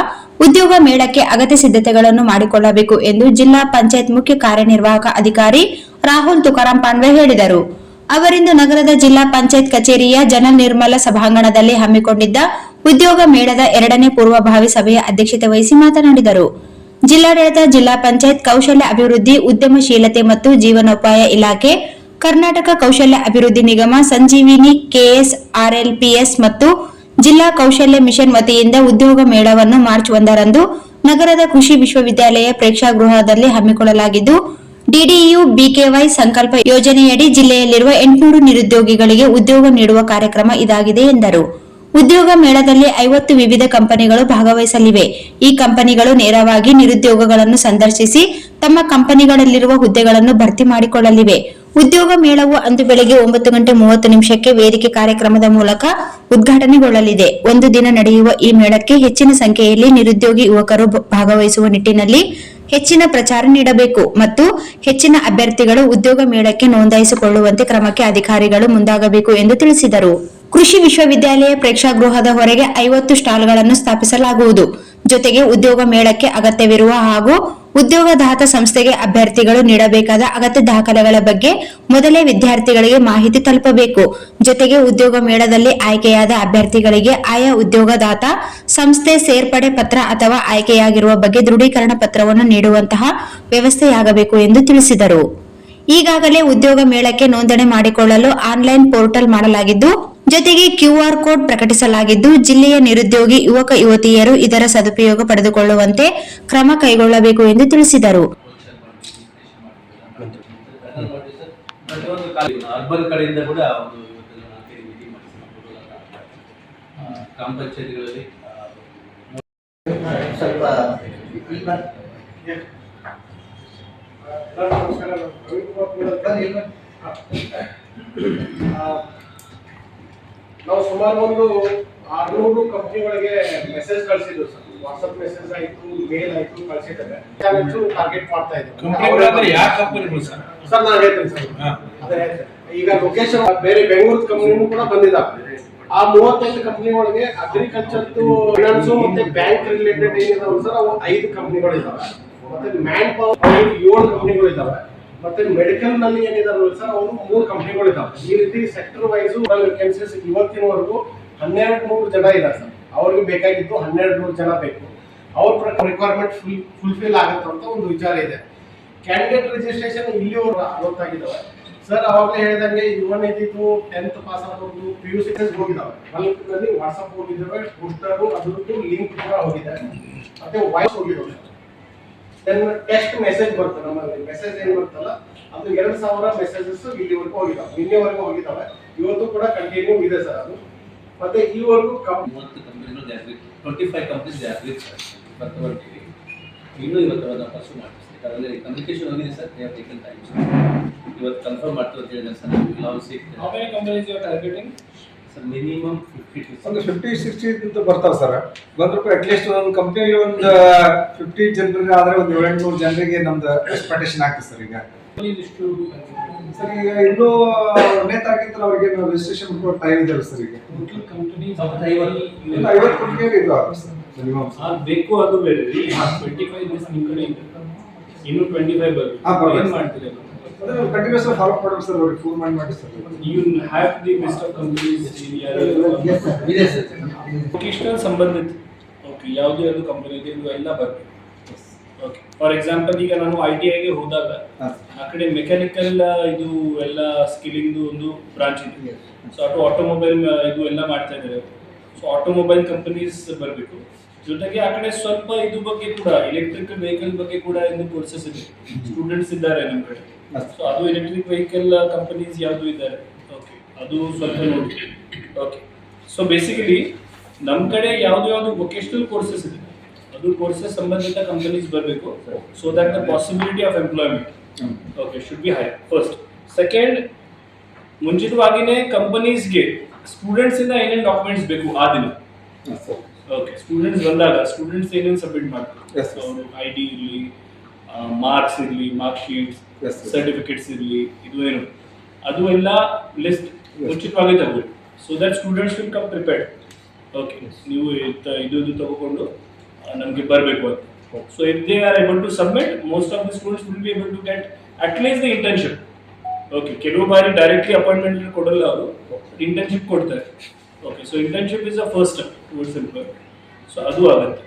ಉದ್ಯೋಗ ಮೇಳಕ್ಕೆ ಅಗತ್ಯ ಸಿದ್ಧತೆಗಳನ್ನು ಮಾಡಿಕೊಳ್ಳಬೇಕು ಎಂದು ಜಿಲ್ಲಾ ಪಂಚಾಯತ್ ಮುಖ್ಯ ಕಾರ್ಯನಿರ್ವಾಹಕ ಅಧಿಕಾರಿ ರಾಹುಲ್ ತುಕಾರಾಂ ಪಾಂಡ್ವೆ ಹೇಳಿದರು. ಅವರಿಂದು ನಗರದ ಜಿಲ್ಲಾ ಪಂಚಾಯತ್ ಕಚೇರಿಯ ಜನನಿರ್ಮಲ ಸಭಾಂಗಣದಲ್ಲಿ ಹಮ್ಮಿಕೊಂಡಿದ್ದ ಉದ್ಯೋಗ ಮೇಳದ 2ನೇ ಪೂರ್ವಭಾವಿ ಸಭೆಯ ಅಧ್ಯಕ್ಷತೆ ವಹಿಸಿ ಮಾತನಾಡಿದರು. ಜಿಲ್ಲಾಡಳಿತ, ಜಿಲ್ಲಾ ಪಂಚಾಯತ್, ಕೌಶಲ್ಯ ಅಭಿವೃದ್ಧಿ, ಉದ್ಯಮಶೀಲತೆ ಮತ್ತು ಜೀವನೋಪಾಯ ಇಲಾಖೆ, ಕರ್ನಾಟಕ ಕೌಶಲ್ಯ ಅಭಿವೃದ್ಧಿ ನಿಗಮ, ಸಂಜೀವಿನಿ KSRLPS ಮತ್ತು ಜಿಲ್ಲಾ ಕೌಶಲ್ಯ ಮಿಷನ್ ವತಿಯಿಂದ ಉದ್ಯೋಗ ಮೇಳವನ್ನು ಮಾರ್ಚ್ 1ರಂದು ನಗರದ ಕೃಷಿ ವಿಶ್ವವಿದ್ಯಾಲಯ ಪ್ರೇಕ್ಷಾಗೃಹದಲ್ಲಿ ಹಮ್ಮಿಕೊಳ್ಳಲಾಗಿದ್ದು, DDU BKY ಸಂಕಲ್ಪ ಯೋಜನೆಯಡಿ ಜಿಲ್ಲೆಯಲ್ಲಿರುವ 800 ನಿರುದ್ಯೋಗಿಗಳಿಗೆ ಉದ್ಯೋಗ ನೀಡುವ ಕಾರ್ಯಕ್ರಮ ಇದಾಗಿದೆ ಎಂದರು. ಉದ್ಯೋಗ ಮೇಳದಲ್ಲಿ 50 ವಿವಿಧ ಕಂಪನಿಗಳು ಭಾಗವಹಿಸಲಿವೆ. ಈ ಕಂಪನಿಗಳು ನೇರವಾಗಿ ನಿರುದ್ಯೋಗಗಳನ್ನು ಸಂದರ್ಶಿಸಿ ತಮ್ಮ ಕಂಪನಿಗಳಲ್ಲಿರುವ ಹುದ್ದೆಗಳನ್ನು ಭರ್ತಿ ಮಾಡಿಕೊಳ್ಳಲಿವೆ. ಉದ್ಯೋಗ ಮೇಳವು ಅಂದು ಬೆಳಗ್ಗೆ 9:30 ವೇದಿಕೆ ಕಾರ್ಯಕ್ರಮದ ಮೂಲಕ ಉದ್ಘಾಟನೆಗೊಳ್ಳಲಿದೆ. 1 ದಿನ ನಡೆಯುವ ಈ ಮೇಳಕ್ಕೆ ಹೆಚ್ಚಿನ ಸಂಖ್ಯೆಯಲ್ಲಿ ನಿರುದ್ಯೋಗಿ ಯುವಕರು ಭಾಗವಹಿಸುವ ನಿಟ್ಟಿನಲ್ಲಿ ಹೆಚ್ಚಿನ ಪ್ರಚಾರ ನೀಡಬೇಕು ಮತ್ತು ಹೆಚ್ಚಿನ ಅಭ್ಯರ್ಥಿಗಳು ಉದ್ಯೋಗ ಮೇಳಕ್ಕೆ ನೋಂದಾಯಿಸಿಕೊಳ್ಳುವಂತೆ ಕ್ರಮಕ್ಕೆ ಅಧಿಕಾರಿಗಳು ಮುಂದಾಗಬೇಕು ಎಂದು ತಿಳಿಸಿದರು. ಕೃಷಿ ವಿಶ್ವವಿದ್ಯಾಲಯ ಪ್ರೇಕ್ಷಾಗೃಹದ ಹೊರಗೆ 50 ಸ್ಟಾಲ್ಗಳನ್ನು ಸ್ಥಾಪಿಸಲಾಗುವುದು. ಜೊತೆಗೆ ಉದ್ಯೋಗ ಮೇಳಕ್ಕೆ ಅಗತ್ಯವಿರುವ ಹಾಗೂ ಉದ್ಯೋಗದಾತ ಸಂಸ್ಥೆಗೆ ಅಭ್ಯರ್ಥಿಗಳು ನೀಡಬೇಕಾದ ಅಗತ್ಯ ದಾಖಲೆಗಳ ಬಗ್ಗೆ ಮೊದಲೇ ವಿದ್ಯಾರ್ಥಿಗಳಿಗೆ ಮಾಹಿತಿ ತಲುಪಬೇಕು. ಜೊತೆಗೆ ಉದ್ಯೋಗ ಮೇಳದಲ್ಲಿ ಆಯ್ಕೆಯಾದ ಅಭ್ಯರ್ಥಿಗಳಿಗೆ ಆಯಾ ಉದ್ಯೋಗದಾತ ಸಂಸ್ಥೆ ಸೇರ್ಪಡೆ ಪತ್ರ ಅಥವಾ ಆಯ್ಕೆಯಾಗಿರುವ ಬಗ್ಗೆ ದೃಢೀಕರಣ ಪತ್ರವನ್ನು ನೀಡುವಂತಹ ವ್ಯವಸ್ಥೆಯಾಗಬೇಕು ಎಂದು ತಿಳಿಸಿದರು. ಈಗಾಗಲೇ ಉದ್ಯೋಗ ಮೇಳಕ್ಕೆ ನೋಂದಣಿ ಮಾಡಿಕೊಳ್ಳಲು ಆನ್ಲೈನ್ ಪೋರ್ಟಲ್ ಮಾಡಲಾಗಿದ್ದು, ಜೊತೆಗೆ QR ಕೋಡ್ ಪ್ರಕಟಿಸಲಾಗಿದ್ದು, ಜಿಲ್ಲೆಯ ನಿರುದ್ಯೋಗಿ ಯುವಕ ಯುವತಿಯರು ಇದರ ಸದುಪಯೋಗ ಪಡೆದುಕೊಳ್ಳುವಂತೆ ಕ್ರಮ ಕೈಗೊಳ್ಳಬೇಕು ಎಂದು ತಿಳಿಸಿದರು. ಅರ್ಬನ್ ಕಡೆಯಿಂದ ಕೂಡ ಗ್ರಾಮ ಪಂಚಾಯತಿಗಳಲ್ಲಿ ಸ್ವಲ್ಪ ನಾವು ಸುಮಾರು ಒಂದು 600 ಕಂಪ್ನಿಗಳಿಗೆ ಮೆಸೇಜ್ ಕಳಿಸಿದ್ವಿ ಸರ್. ವಾಟ್ಸ್ಆಪ್ ಮೆಸೇಜ್ ಆಯ್ತು, ಮೇಲ್ ಆಯ್ತು, ಕಳಿಸಿದ್ದಾರೆ. ಟಾರ್ಗೆಟ್ ಮಾಡ್ತಾ ಇದ್ದೀವಿ. ಯಾವ ಕಂಪನಿಗಳು ಸರ್? ಸರ್ ನಾನು ಹೇಳ್ತೀನಿ ಸರ್. ಅದೇ ಈಗ ಲೊಕೇಶನ್ ಬೇರೆ ಬೆಂಗಳೂರು ಕಂಪ್ನಿನೂ ಕೂಡ ಬಂದಿದ್ದಾವೆ. ಆ 35 ಕಂಪ್ನಿಗಳಿಗೆ ಅಗ್ರಿಕಲ್ಚರ್ದು, ಫೈನಾನ್ಸು ಮತ್ತೆ ಬ್ಯಾಂಕ್ ರಿಲೇಟೆಡ್ ಏನಿದಾವೆ ಸರ್, ಅವು 5 ಕಂಪ್ನಿಗಳು ಇದಾವೆ. ಮತ್ತೆ ಮ್ಯಾನ್ ಪವರ್ 7 ಕಂಪ್ನಿಗಳು ಇದಾವೆ. ಮತ್ತೆ ಮೆಡಿಕಲ್ ನಲ್ಲಿ ಏನಿದಾವೆ ಸರ್, ಅವರು 3 ಕಂಪ್ನಿಗಳು ಇದಾವೆ. ಈ ರೀತಿ ಸೆಕ್ಟರ್ ವೈಸ್ ವೇಕೆನ್ಸೀಸ್ ಇವತ್ತಿನವರೆಗೂ 1200 ಜನ ಇದ್ದಾರೆ ಸರ್. ಅವ್ರಿಗೆ ಬೇಕಾಗಿದ್ದು 1200 ಜನ ಬೇಕು. ಅವ್ರ ಪ್ರಕಾರ ರಿಕ್ವೈರ್ಮೆಂಟ್ ಫುಲ್ಫಿಲ್ ಆಗುತ್ತೆ ಅಂತ ಒಂದು ವಿಚಾರ ಇದೆ. ಕ್ಯಾಂಡಿಡೇಟ್ ರಿಜಿಸ್ಟ್ರೇಷನ್ ಇಲ್ಲಿಯವರು 60 ಆಗಿದ್ದಾವೆ ಸರ್. ಅವಾಗಲೇ ಹೇಳಿದಂಗೆ ಇವನ್ ಇದ್ದಿದ್ದು 10th ಪಾಸ್ ಆದವರು PUC ಹೋಗಿದ್ದಾವೆ. ಬಲ್ಕ್ನಲ್ಲಿ ವಾಟ್ಸಪ್ ಹೋಗಿದ್ದಾವೆ, ಪೋಸ್ಟರು ಅದ್ರದ್ದು ಲಿಂಕ್ ಕೂಡ ಹೋಗಿದೆ, ಮತ್ತೆ ವಾಯ್ಸ್ ಹೋಗಿದ್ದಾವೆ. ಟೆಕ್ಸ್ಟ್ ಮೆಸೇಜ್ ಬರ್ತದೆ. ನಮ್ಮಲ್ಲಿ ಮೆಸೇಜ್ ಏನ್ ಬರ್ತಲ್ಲ, ಅದು 2000 ಮೆಸೇಜಸ್ ಇಲ್ಲಿವರೆಗೂ ಹೋಗಿದ್ದಾವೆ, ನಿನ್ನೆವರೆಗೂ ಹೋಗಿದ್ದಾವೆ. ಇವತ್ತು ಕೂಡ ಕಂಟಿನ್ಯೂ ಇದೆ ಸರ್ ಅದು. ಮತ್ತೆ ಈವರೆಗೂ 30 ಕಂಪನಿಗಳು 25 ಕಂಪನೀಸ್ ಇನ್ನೂ ಇವತ್ತು ಪರ್ಸು ಮಾಡ್ತೀವಿ. ಅದರಲ್ಲಿ ಕಮ್ಯುನಿಕೇಶನ್ ಹೋಗಿದೆ sir. They have taken time. ಇವತ್ತು ಕನ್ಫರ್ಮ್ ಮಾಡ್ತೀವಿ ಅಂತ ಹೇಳಿದ್ರೆ sir. How many companies you are targeting? Sir minimum 50 ಒಂದು 50-60 ಅಂತ ಬರ್ತಾವೆ ಸರ್. ಬಂದ್ರೂ ಅಟ್ಲೀಸ್ಟ್ ಒಂದು ಕಂಪ್ನಿಯಲ್ಲಿ ಒಂದು 50 ಜನರಿಗೆ ಆದ್ರೆ ಒಂದು 700 ಜನರಿಗೆ ನಮ್ದು ಎಕ್ಸ್ಪೆಕ್ಟೇಷನ್ ಆಗ್ತದೆ ಸರ್. ಈಗ ಸರ್ ಈಗ ಇನ್ನೂ 1ನೇ ತಾರೀಕಿಂದ ಅವರಿಗೆ ರಿಜಿಸ್ಟ್ರೇಷನ್ ಮಾಡೋ ಟೈಮ್ ಇದೆ ಸರ್. ಈಗ ಟೋಟಲ್ ಕಂಪನಿ 50 ಕೋಟಿಗೆ ಇದು ಸರ್ ಮಿನಿಮಮ್ ಬೇಕು, ಅದು ಬೇರೆ 25 ಡೇಸ್ ನಿಮ್ಮ ಕಡೆ ಇದೆ, ಇನ್ನು 25 ಬರುತ್ತೆ. ಏನು ಮಾಡ್ತೀರಿ? ಕಂಟಿನ್ಯೂಸ್ ಫಾಲೋ ಮಾಡೋದು ಸರ್, ಅವ್ರಿಗೆ ಫೋನ್ ಮಾಡಿ sir. You have the list of companies ಇದೆ ಸರ್. ವೊಕೇಶನಲ್ ಸಂಬಂಧಿತ ಓಕೆ ಯಾವುದೇ ಒಂದು ಕಂಪನಿ ಇದೆ ಇದು ಎಲ್ಲ ಬರಬೇಕು. ಓಕೆ ಫಾರ್ ಎಕ್ಸಾಂಪಲ್ ಈಗ ನಾನು ITIಗೆ ಹೋದಾಗ ಆ ಕಡೆ ಮೆಕ್ಯಾನಿಕಲ್ ಇದು ಎಲ್ಲ ಸ್ಕಿಲ್ಲಿಂಗ್ದು ಒಂದು ಬ್ರಾಂಚ್ ಇದೆ. ಸೊ ಆಟೋಮೊಬೈಲ್ ಇದು ಎಲ್ಲ ಮಾಡ್ತಾ ಇದ್ದಾರೆ. ಸೊ ಆಟೋಮೊಬೈಲ್ ಕಂಪನೀಸ್ ಬರಬೇಕು. ಜೊತೆಗೆ ಆ ಕಡೆ ಸ್ವಲ್ಪ ಇದು ಬಗ್ಗೆ ಕೂಡ ಎಲೆಕ್ಟ್ರಿಕಲ್ ವೆಹಿಕಲ್ ಬಗ್ಗೆ ಕೂಡ ಇದು ಕೋರ್ಸಸ್ ಇದೆ, ಸ್ಟೂಡೆಂಟ್ಸ್ ಇದ್ದಾರೆ ನಮ್ಮ ಕಡೆ. ಸೊ ಅದು ಎಲೆಕ್ಟ್ರಿಕ್ ವೆಹಿಕಲ್ ಕಂಪನೀಸ್ ಯಾವುದು ಇದ್ದಾರೆ, ಓಕೆ ಅದು ಸ್ವಲ್ಪ ನೋಡಿ. ಓಕೆ ಸೊ ಬೇಸಿಕಲಿ ನಮ್ಮ ಕಡೆ ಯಾವುದು ವೊಕೇಶನಲ್ ಕೋರ್ಸಸ್ ಇದೆ ಅದು ಕೋರ್ಸಸ್ ಸಂಬಂಧಿತ ಕಂಪನೀಸ್ ಬರಬೇಕು. So that the possibility of employment okay should be high first. Second, ಮುಂಚಿತವಾಗಿಯೇ ಕಂಪನೀಸ್ಗೆ ಸ್ಟೂಡೆಂಟ್ಸ್ ಇಂದ ಏನೇನು ಡಾಕ್ಯುಮೆಂಟ್ಸ್ ಬೇಕು ಆ ದಿನ. ಓಕೆ ಸ್ಟೂಡೆಂಟ್ಸ್ ಬಂದಾಗ ಸ್ಟೂಡೆಂಟ್ಸ್ ಏನೇನು ಸಬ್ಮಿಟ್ ಮಾಡ್ತಾರೆ, ಅವರು ID ಇರಲಿ, ಮಾರ್ಕ್ಸ್ ಇರಲಿ, ಮಾರ್ಕ್ ಶೀಟ್ಸ್, ಸರ್ಟಿಫಿಕೇಟ್ಸ್ ಇರಲಿ, ಇದು ಏನು ಅದು ಎಲ್ಲ ಲಿಸ್ಟ್ ಮುಂಚಿತವಾಗಿ ತಗೋಬೇಕು. So that students will come prepared. Okay ನೀವು ಇದು ತಗೊಂಡು ನಮಗೆ ಬರಬೇಕು ಅಂತ. So if they are able to submit, most of the students will be able to get at least the internship. Okay ಕೆಲವು ಬಾರಿ ಡೈರೆಕ್ಟ್ಲಿ ಅಪಾಯಿಂಟ್ಮೆಂಟ್ ಕೊಡಲ್ಲ, ಅವರು ಇಂಟರ್ನ್ಶಿಪ್ ಕೊಡ್ತಾರೆ. Okay so internship is a first step towards employment. So ಅದು ಆಗುತ್ತೆ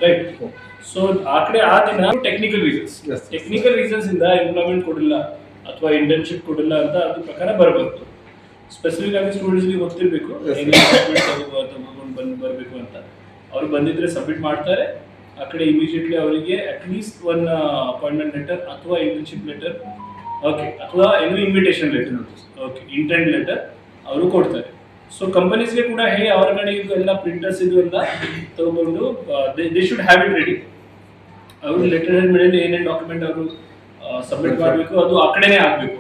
ರೈಟ್. ಸೊ ಆ ಕಡೆ ಆ ದಿನ ಟೆಕ್ನಿಕಲ್ ರೀಸನ್ಸ್ ಇಂದ ಎಂಪ್ಲಾಯ್ಮೆಂಟ್ ಕೊಡಿಲ್ಲ ಅಥವಾ ಇಂಟರ್ನ್ಶಿಪ್ ಕೊಡಿಲ್ಲ ಅಂತ ಅದ್ರ ಪ್ರಕಾರ ಬರಬೇಕು. ಸ್ಪೆಸಿಫಿಕ್ ಆಗಿ ಸ್ಟೂಡೆಂಟ್ಸ್ಗೆ ಗೊತ್ತಿರಬೇಕು ತಗೊಂಡು ಬರಬೇಕು ಅಂತ. ಅವ್ರು ಬಂದಿದ್ರೆ ಸಬ್ಮಿಟ್ ಮಾಡ್ತಾರೆ. ಆ ಕಡೆ ಇಮಿಡಿಯೇಟ್ಲಿ ಅವರಿಗೆ ಅಟ್ಲೀಸ್ಟ್ ಒನ್ ಅಪಾಯಿಂಟ್ಮೆಂಟ್ ಲೆಟರ್ ಅಥವಾ ಇಂಟರ್ನ್ಶಿಪ್ ಲೆಟರ್, ಓಕೆ ಅಥವಾ ಏನು invitation letter, okay intent letter ಅವರು ಕೊಡ್ತಾರೆ. ಸೊ ಕಂಪನೀಸ್ಗೆ ಕೂಡ ಹೇಳಿ ಅವರ ಕಡೆ ಇದು ಎಲ್ಲ ಪ್ರಿಂಟರ್ಸ್ ಇದು ಎಲ್ಲ ತಗೊಂಡು they should have it ready. ಅವರು ಲೆಟರ್ ಹೆಡ್ ಮೇಲೆ ಏನೇನು ಡಾಕ್ಯುಮೆಂಟ್ ಅವರು ಸಬ್ಮಿಟ್ ಮಾಡಬೇಕು ಅದು ಆ ಕಡೆನೇ ಆಗಬೇಕು.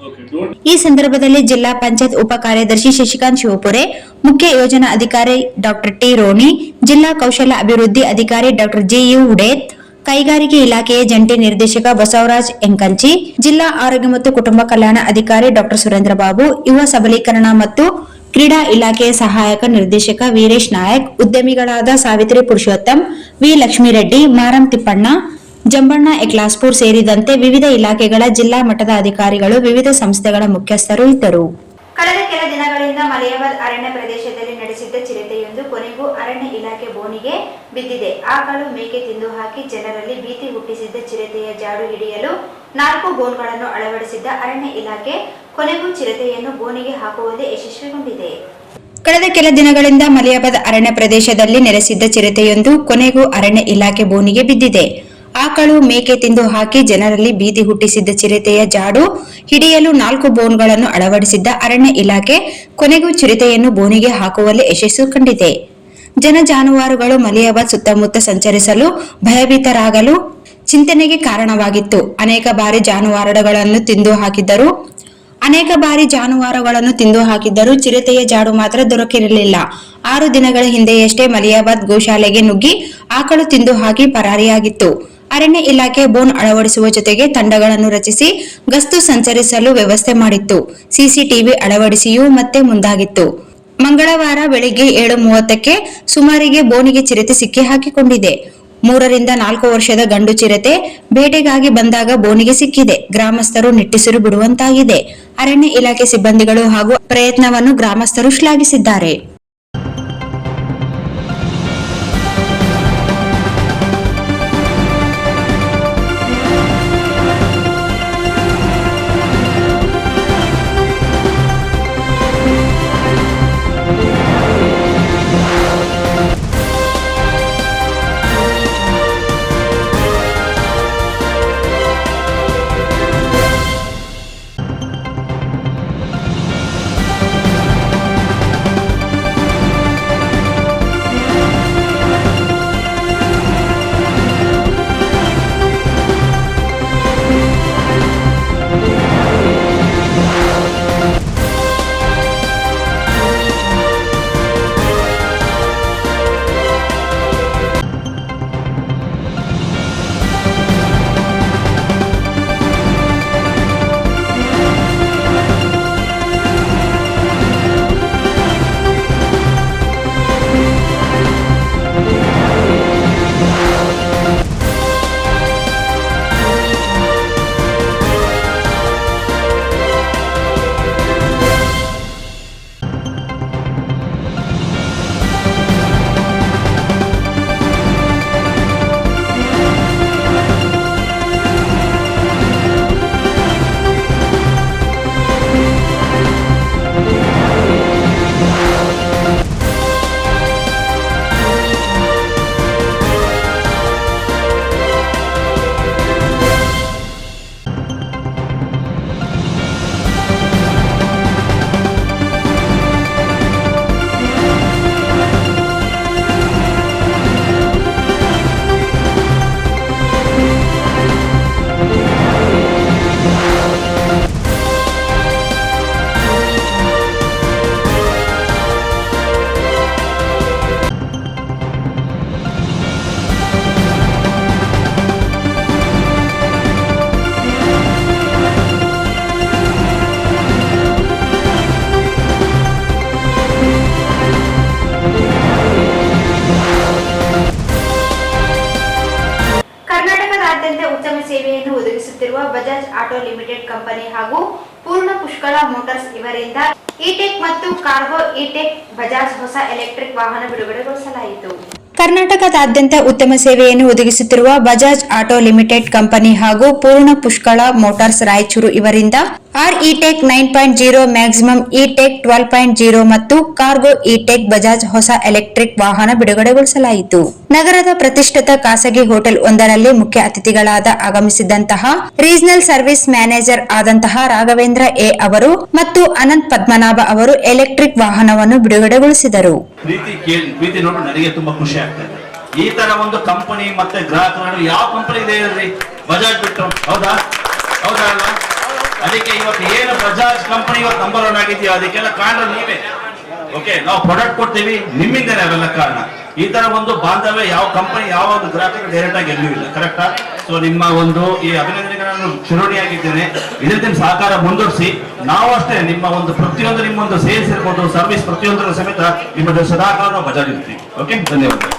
Okay don't. ಈ ಸಂದರ್ಭದಲ್ಲಿ ಜಿಲ್ಲಾ ಪಂಚಾಯತ್ ಉಪ ಕಾರ್ಯದರ್ಶಿ ಶಶಿಕಾಂತ್ ಶಿವಪುರೆ, ಮುಖ್ಯ ಯೋಜನಾ ಅಧಿಕಾರಿ ಡಾಕ್ಟರ್ ಟಿ ರೋಣಿ, ಜಿಲ್ಲಾ ಕೌಶಲ್ಯ ಅಭಿವೃದ್ಧಿ ಅಧಿಕಾರಿ ಡಾಕ್ಟರ್ JU ಉಡೇತ್, ಕೈಗಾರಿಕೆ ಇಲಾಖೆಯ ಜಂಟಿ ನಿರ್ದೇಶಕ ಬಸವರಾಜ್ ಎಂಕಂಚಿ, ಜಿಲ್ಲಾ ಆರೋಗ್ಯ ಮತ್ತು ಕುಟುಂಬ ಕಲ್ಯಾಣ ಅಧಿಕಾರಿ ಡಾಕ್ಟರ್ ಸುರೇಂದ್ರ ಬಾಬು, ಯುವ ಸಬಲೀಕರಣ ಮತ್ತು ಕ್ರೀಡಾ ಇಲಾಖೆಯ ಸಹಾಯಕ ನಿರ್ದೇಶಕ ವೀರೇಶ್ ನಾಯಕ್, ಉದ್ಯಮಿಗಳಾದ ಸಾವಿತ್ರಿ ಪುರುಷೋತ್ತಮ್, ವಿ ಲಕ್ಷ್ಮೀರೆಡ್ಡಿ, ಮಾರಂ ತಿಪ್ಪಣ್ಣ, ಜಂಬಣ್ಣ ಎಕ್ಲಾಸ್ಪುರ್ ಸೇರಿದಂತೆ ವಿವಿಧ ಇಲಾಖೆಗಳ ಜಿಲ್ಲಾ ಮಟ್ಟದ ಅಧಿಕಾರಿಗಳು, ವಿವಿಧ ಸಂಸ್ಥೆಗಳ ಮುಖ್ಯಸ್ಥರು ಇದ್ದರು. ಕಳೆದ ಕೆಲ ದಿನಗಳಿಂದ ಮಲಿಯಾಬಾದ್ ಅರಣ್ಯ ಪ್ರದೇಶದಲ್ಲಿ ನಡೆಸಿದ್ದ ಚಿರತೆಯೊಂದು ಕೊನೆಗೂ ಅರಣ್ಯ ಇಲಾಖೆ ಬೋನಿಗೆ ಬಿದ್ದಿದೆ. ಆಕಳು ಮೇಕೆ ತಿಂದು ಹಾಕಿ ಜನರಲ್ಲಿ ಭೀತಿ ಹುಟ್ಟಿಸಿದ್ದ ಚಿರತೆಯ ಜಾಡು ಹಿಡಿಯಲು 4 ಬೋನ್ಗಳನ್ನು ಅಳವಡಿಸಿದ್ದ ಅರಣ್ಯ ಇಲಾಖೆ ಕೊನೆಗೂ ಚಿರತೆಯನ್ನು ಬೋನಿಗೆ ಹಾಕುವಲ್ಲಿ ಯಶಸ್ವಿಗೊಂಡಿದೆ. ಕಳೆದ ಕೆಲ ದಿನಗಳಿಂದ ಮಲಿಯಾಬಾದ್ ಅರಣ್ಯ ಪ್ರದೇಶದಲ್ಲಿ ನೆಲೆಸಿದ್ದ ಚಿರತೆಯೊಂದು ಕೊನೆಗೂ ಅರಣ್ಯ ಇಲಾಖೆ ಬೋನಿಗೆ ಬಿದ್ದಿದೆ. ಆಕಳು ಮೇಕೆ ತಿಂದು ಹಾಕಿ ಜನರಲ್ಲಿ ಭೀತಿ ಹುಟ್ಟಿಸಿದ್ದ ಚಿರತೆಯ ಜಾಡು ಹಿಡಿಯಲು 4 ಬೋನ್ಗಳನ್ನು ಅಳವಡಿಸಿದ್ದ ಅರಣ್ಯ ಇಲಾಖೆ ಕೊನೆಗೂ ಚಿರತೆಯನ್ನು ಬೋನಿಗೆ ಹಾಕುವಲ್ಲಿ ಯಶಸ್ಸು ಕಂಡಿದೆ. ಜನ ಜಾನುವಾರುಗಳು ಮಲಿಯಾಬಾದ್ ಸುತ್ತಮುತ್ತ ಸಂಚರಿಸಲು ಭಯಭೀತರಾಗಲು ಚಿಂತನೆಗೆ ಕಾರಣವಾಗಿತ್ತು. ಅನೇಕ ಬಾರಿ ಜಾನುವಾರುಗಳನ್ನು ತಿಂದು ಹಾಕಿದ್ದರೂ ಚಿರತೆಯ ಜಾಡು ಮಾತ್ರ ದೊರಕಿರಲಿಲ್ಲ. 6 ದಿನಗಳ ಹಿಂದೆಯಷ್ಟೇ ಮಲಿಯಾಬಾದ್ ಗೋಶಾಲೆಗೆ ನುಗ್ಗಿ ಆಕಳು ತಿಂದು ಹಾಕಿ ಪರಾರಿಯಾಗಿತ್ತು. ಅರಣ್ಯ ಇಲಾಖೆ ಬೋನ್ ಅಳವಡಿಸುವ ಜೊತೆಗೆ ತಂಡಗಳನ್ನು ರಚಿಸಿ ಗಸ್ತು ಸಂಚರಿಸಲು ವ್ಯವಸ್ಥೆ ಮಾಡಿತ್ತು. ಸಿಸಿಟಿವಿ ಅಳವಡಿಸಿಯೂ ಮತ್ತೆ ಮುಂದಾಗಿತ್ತು. ಮಂಗಳವಾರ ಬೆಳಿಗ್ಗೆ 7:30ಕ್ಕೆ ಸುಮಾರಿಗೆ ಬೋನಿಗೆ ಚಿರತೆ ಸಿಕ್ಕಿ ಹಾಕಿಕೊಂಡಿದೆ. 3 ರಿಂದ 4 ವರ್ಷದ ಗಂಡು ಚಿರತೆ ಬೇಟೆಗಾಗಿ ಬಂದಾಗ ಬೋನಿಗೆ ಸಿಕ್ಕಿದೆ. ಗ್ರಾಮಸ್ಥರು ನಿಟ್ಟುಸಿರು ಬಿಡುವಂತಾಗಿದೆ. ಅರಣ್ಯ ಇಲಾಖೆ ಸಿಬ್ಬಂದಿಗಳು ಹಾಗೂ ಪ್ರಯತ್ನವನ್ನು ಗ್ರಾಮಸ್ಥರು ಶ್ಲಾಘಿಸಿದ್ದಾರೆ. ಆಟೋ ಲಿಮಿಟೆಡ್ ಕಂಪನಿ ಹಾಗೂ ಪೂರ್ಣ ಪುಷ್ಕಳ ಮೋಟಾರ್ಸ್ ಇವರಿಂದ ಇಟೆಕ್ ಮತ್ತು ಕಾರ್ಗೋ ಇಟೆಕ್ ಬಜಾಜ್ ಹೊಸ ಎಲೆಕ್ಟ್ರಿಕ್ ವಾಹನ ಬಿಡುಗಡೆಗೊಳಿಸಲಾಯಿತು. ಕರ್ನಾಟಕದಾದ್ಯಂತ ಉತ್ತಮ ಸೇವೆಯನ್ನು ಒದಗಿಸುತ್ತಿರುವ ಬಜಾಜ್ ಆಟೋ ಲಿಮಿಟೆಡ್ ಕಂಪನಿ ಹಾಗೂ ಪೂರ್ಣ ಪುಷ್ಕಳ ಮೋಟಾರ್ಸ್ ರಾಯಚೂರು ಇವರಿಂದ ಇಟೆಕ್ 9.0 ಮ್ಯಾಕ್ಸಿಮಮ್ ಇಟೆಕ್ 12.0 ಮತ್ತು ಕಾರ್ಗೋ ಇಟೆಕ್ ಬಜಾಜ್ ಹೊಸ ಎಲೆಕ್ಟ್ರಿಕ್ ವಾಹನ ಬಿಡುಗಡೆಗೊಳಿಸಲಾಯಿತು. ನಗರದ ಪ್ರತಿಷ್ಠಿತ ಖಾಸಗಿ ಹೋಟೆಲ್ ಒಂದರಲ್ಲಿ ಮುಖ್ಯ ಅತಿಥಿಗಳಾದ ಆಗಮಿಸಿದಂತಹ ರೀಜನಲ್ ಸರ್ವಿಸ್ ಮ್ಯಾನೇಜರ್ ಆದಂತಹ ರಾಘವೇಂದ್ರ ಎ ಅವರು ಮತ್ತು ಅನಂತ್ ಪದ್ಮನಾಭ ಅವರು ಎಲೆಕ್ಟ್ರಿಕ್ ವಾಹನವನ್ನು ಬಿಡುಗಡೆಗೊಳಿಸಿದರು. ಪ್ರೀತಿ ನೋಡಿ ನನಗೆ ತುಂಬಾ ಖುಷಿ ಆಗ್ತದೆ. ಈ ತರ ಒಂದು ಕಂಪನಿ ಮತ್ತೆ ಗ್ರಾಹಕರು ಯಾವ ಕಂಪನಿ ಇದೆ ಹೇಳ್ರಿ, ಬಜಾಜ್ ಬಿಟ್ಟು. ಹೌದಾ ಅಲ್ವಾ? ಅದಕ್ಕೆ ಇವತ್ತು ಏನು ಬಜಾಜ್ ಕಂಪನಿ ಇವತ್ತು ನಂಬರ್ 1 ಆಗಿದೆಯೋ ಅದಕ್ಕೆಲ್ಲ ಕಾರಣ ನೀವೇ. ಓಕೆ, ನಾವು ಪ್ರಾಡಕ್ಟ್ ಕೊಡ್ತೀವಿ, ನಿಮ್ಮಿಂದನೇ ಅವೆಲ್ಲ ಕಾರಣ. ಈ ತರ ಒಂದು ಬಾಂಧವ್ಯ ಯಾವ ಕಂಪನಿ ಯಾವ ಒಂದು ಗ್ರಾಹಕರಿಗೆ ಡೈರೆಕ್ಟ್ ಆಗಿ ಎಲ್ಲೂ ಇಲ್ಲ. ಕರೆಕ್ಟಾ? ಸೊ ನಿಮ್ಮ ಒಂದು ಈ ಅಭಿನಂದನೆಗೆ ನಾನು ಚಿರೋಣಿಯಾಗಿದ್ದೇನೆ. ಇದೇ ರೀತಿ ಸಹಕಾರ ಮುಂದುವರಿಸಿ. ನಾವು ಅಷ್ಟೇ ನಿಮ್ಮ ಒಂದು ಪ್ರತಿಯೊಂದು ನಿಮ್ಮೊಂದು ಸೇಲ್ಸ್ ಇರ್ಬೋದು, ಸರ್ವಿಸ್ ಪ್ರತಿಯೊಂದರ ಸಮೇತ ನಿಮ್ಮ ಸದಾಕಾಲ ನಾವು ಬಜಾಜ್ ಇರ್ತೀವಿ. ಓಕೆ, ಧನ್ಯವಾದ.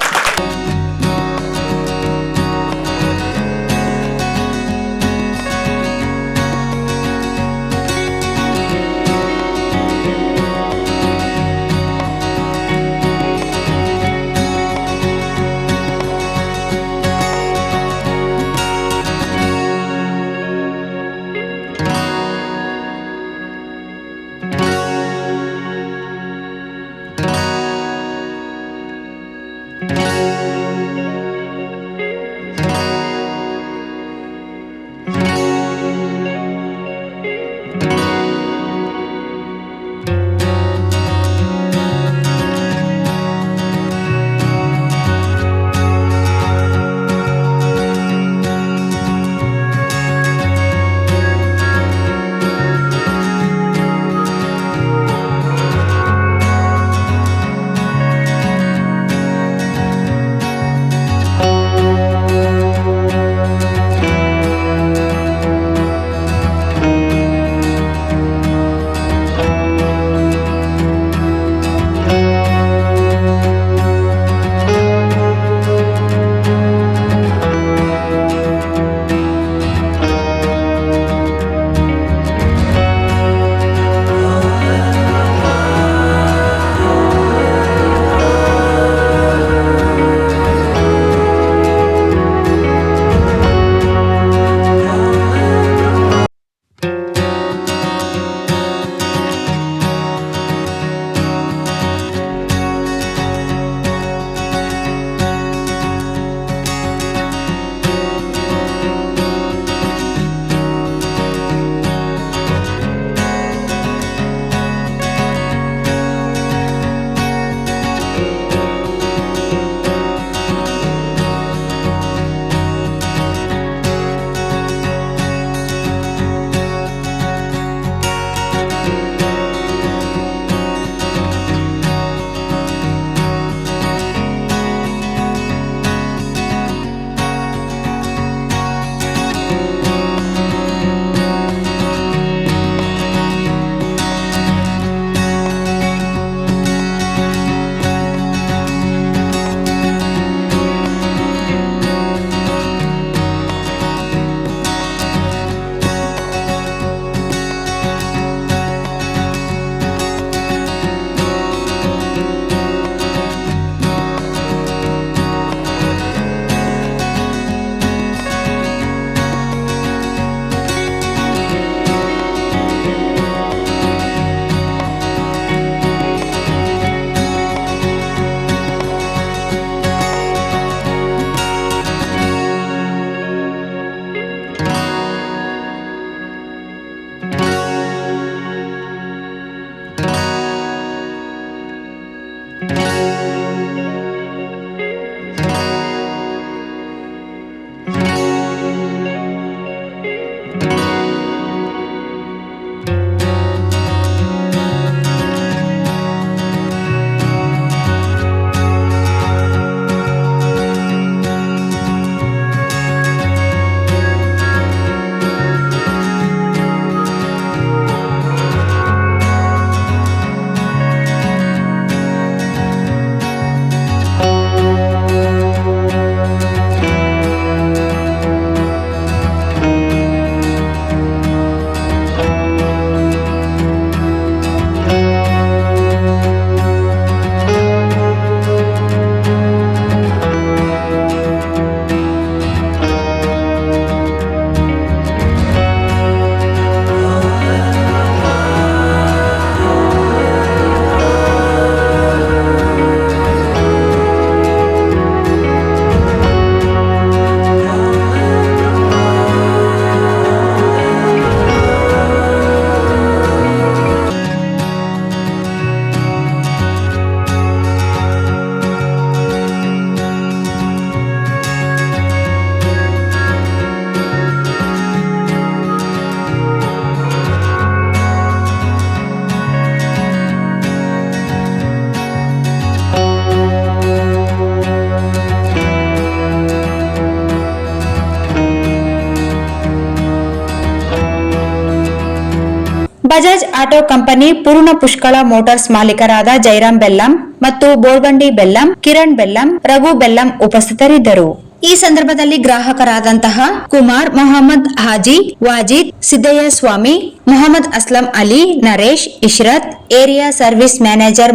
ಬಜಾಜ್ ಆಟೋ ಕಂಪನಿ ಪೂರ್ಣ ಪುಷ್ಕಳ ಮೋಟಾರ್ಸ್ ಮಾಲೀಕರಾದ ಜೈರಾಮ್ ಬೆಲ್ಲಂ ಮತ್ತು ಬೋಳ್ಬಂಡಿ ಬೆಲ್ಲಂ, ಕಿರಣ್ ಬೆಲ್ಲಂ, ರಘು ಬೆಲ್ಲಂ ಉಪಸ್ಥಿತರಿದ್ದರು. ಈ ಸಂದರ್ಭದಲ್ಲಿ ಗ್ರಾಹಕರಾದಂತಹ Kumar, Mohammed Haji, Wajid, Siddaiah Swamy, Mohammed Aslam Ali, Naresh, Ishrat, area service manager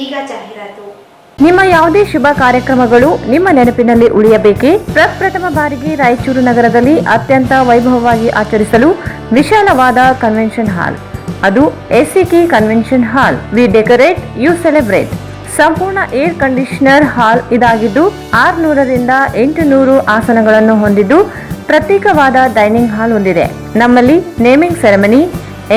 ಈಗ ಜಾಹೀರಾತು. ನಿಮ್ಮ ಯಾವುದೇ ಶುಭ ಕಾರ್ಯಕ್ರಮಗಳು ನಿಮ್ಮ ನೆನಪಿನಲ್ಲಿ ಉಳಿಯಬೇಕೇ? ಪ್ರಪ್ರಥಮ ಬಾರಿಗೆ ರಾಯಚೂರು ನಗರದಲ್ಲಿ ಅತ್ಯಂತ ವೈಭವವಾಗಿ ಆಚರಿಸಲು ವಿಶಾಲವಾದ ಕನ್ವೆನ್ಷನ್ ಹಾಲ್, ಅದು ACK convention hall. We decorate, you celebrate. ಸಂಪೂರ್ಣ ಏರ್ ಕಂಡೀಷನರ್ ಹಾಲ್ ಇದಾಗಿದ್ದು 600ರಿಂದ 800 ಆಸನಗಳನ್ನು ಹೊಂದಿದ್ದು ಪ್ರತ್ಯೇಕವಾದ ಡೈನಿಂಗ್ ಹಾಲ್ ಹೊಂದಿದೆ. ನಮ್ಮಲ್ಲಿ naming ceremony,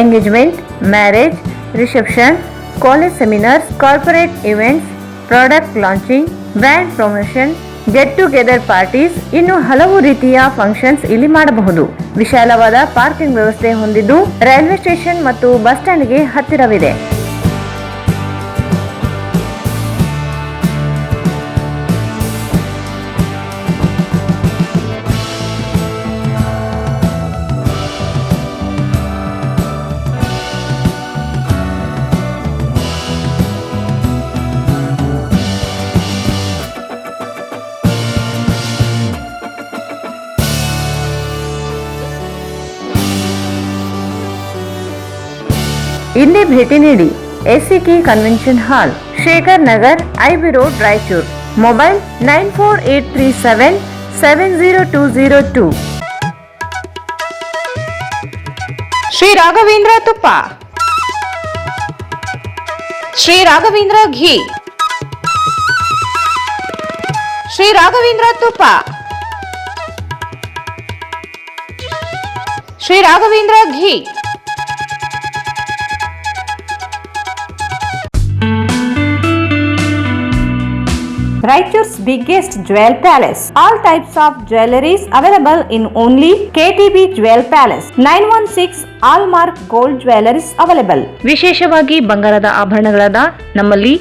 engagement, marriage, reception, college seminars, corporate events, product launching, brand promotion, get together parties, ಇನ್ನು ಹಲವು ರೀತಿಯ ಫಂಕ್ಷನ್ಸ್ ಇಲ್ಲಿ ಮಾಡಬಹುದು. ವಿಶಾಲವಾದ ಪಾರ್ಕಿಂಗ್ ವ್ಯವಸ್ಥೆ ಹೊಂದಿದ್ದು ರೈಲ್ವೆ ಸ್ಟೇಷನ್ ಮತ್ತು ಬಸ್ ಸ್ಟ್ಯಾಂಡ್ಗೆ ಹತ್ತಿರವಿದೆ. ಇಲ್ಲಿ ಭೇಟಿ ನೀಡಿ. ಎಸಿಕೆ ಕನ್ವೆನ್ಷನ್ ಹಾಲ್, Shekhar Nagar, IB road, Raichur. Mobile 9483770202. Shri Raghavendra ತುಪ್ಪ, ಶ್ರೀ ರಾಘವೇಂದ್ರ ಘೀ, ಶ್ರೀ ರಾಘವೇಂದ್ರ ತುಪ್ಪ, ಶ್ರೀ ರಾಘವೇಂದ್ರ ಘೀ. Raichur's biggest jewel palace. All types of jewelries available in only KTB Jewel Palace. 916 Allmark Gold Jewelries available. ವಿಶೇಷವಾಗಿ ಬಂಗಾರದ ಆಭರಣಗಳಾದ ನಮ್ಮಲ್ಲಿ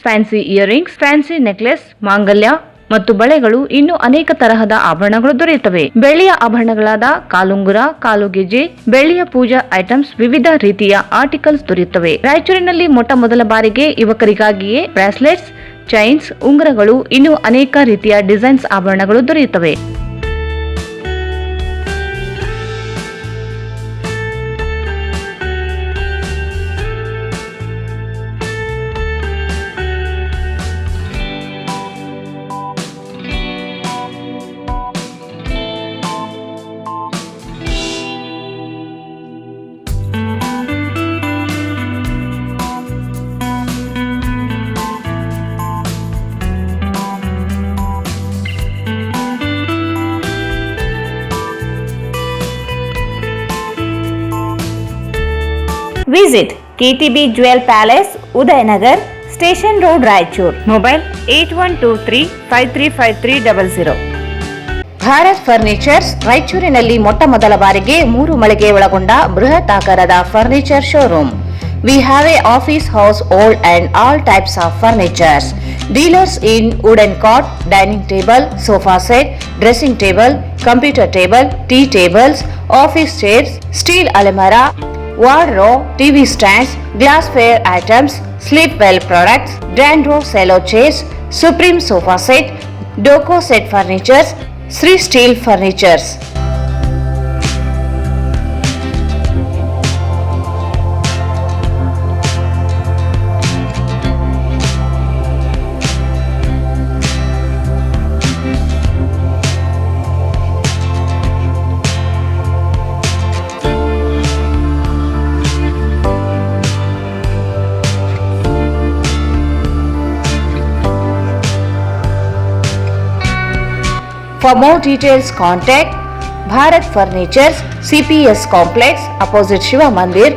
ಫ್ಯಾನ್ಸಿ ಇಯರಿಂಗ್ಸ್, ಫ್ಯಾನ್ಸಿ ನೆಕ್ಲೆಸ್, ಮಾಂಗಲ್ಯ ಮತ್ತು ಬಳೆಗಳು, ಇನ್ನು ಅನೇಕ ತರಹದ ಆಭರಣಗಳು ದೊರೆಯುತ್ತವೆ. ಬೆಳ್ಳಿಯ ಆಭರಣಗಳಾದ ಕಾಲುಂಗುರ, ಕಾಲುಗೆಜೆ, ಬೆಳ್ಳಿಯ ಪೂಜಾ ಐಟಮ್ಸ್, ವಿವಿಧ ರೀತಿಯ ಆರ್ಟಿಕಲ್ಸ್ ದೊರೆಯುತ್ತವೆ. ರಾಯಚೂರಿನಲ್ಲಿ ಮೊಟ್ಟ ಮೊದಲ ಬಾರಿಗೆ ಯುವಕರಿಗಾಗಿಯೇ ಬ್ರಾಸ್ಲೆಟ್ಸ್, ಚೈನ್ಸ್, ಉಂಗುರಗಳು, ಇನ್ನು ಅನೇಕ ರೀತಿಯ ಡಿಸೈನ್ಸ್ ಆಭರಣಗಳು ದೊರೆಯುತ್ತವೆ. Visit KTB Jewel Palace, Udayanagar, Station Road, Raichur. Mobile 8123535300. Bharat furnitures ರಾಯಚೂರಿನಲ್ಲಿ ಮೊಟ್ಟ ಮೊದಲ ಬಾರಿಗೆ 3 ಮಳಿಗೆ ಒಳಗೊಂಡ ಬೃಹತ್ ಆಕಾರದ furniture showroom. We have a office house, old and all types of furnitures. Dealers in wooden cot, dining table, sofa set, dressing table, computer table, tea tables, office chairs, steel almirah, wardrobe, TV stands, glassware items, sleepwell products, Dandro cello chairs, Supreme sofa set, Doco set furnitures, Sri Steel furnitures. For more details, contact Bharat Furnitures, CPS Complex, opposite Shiva Mandir,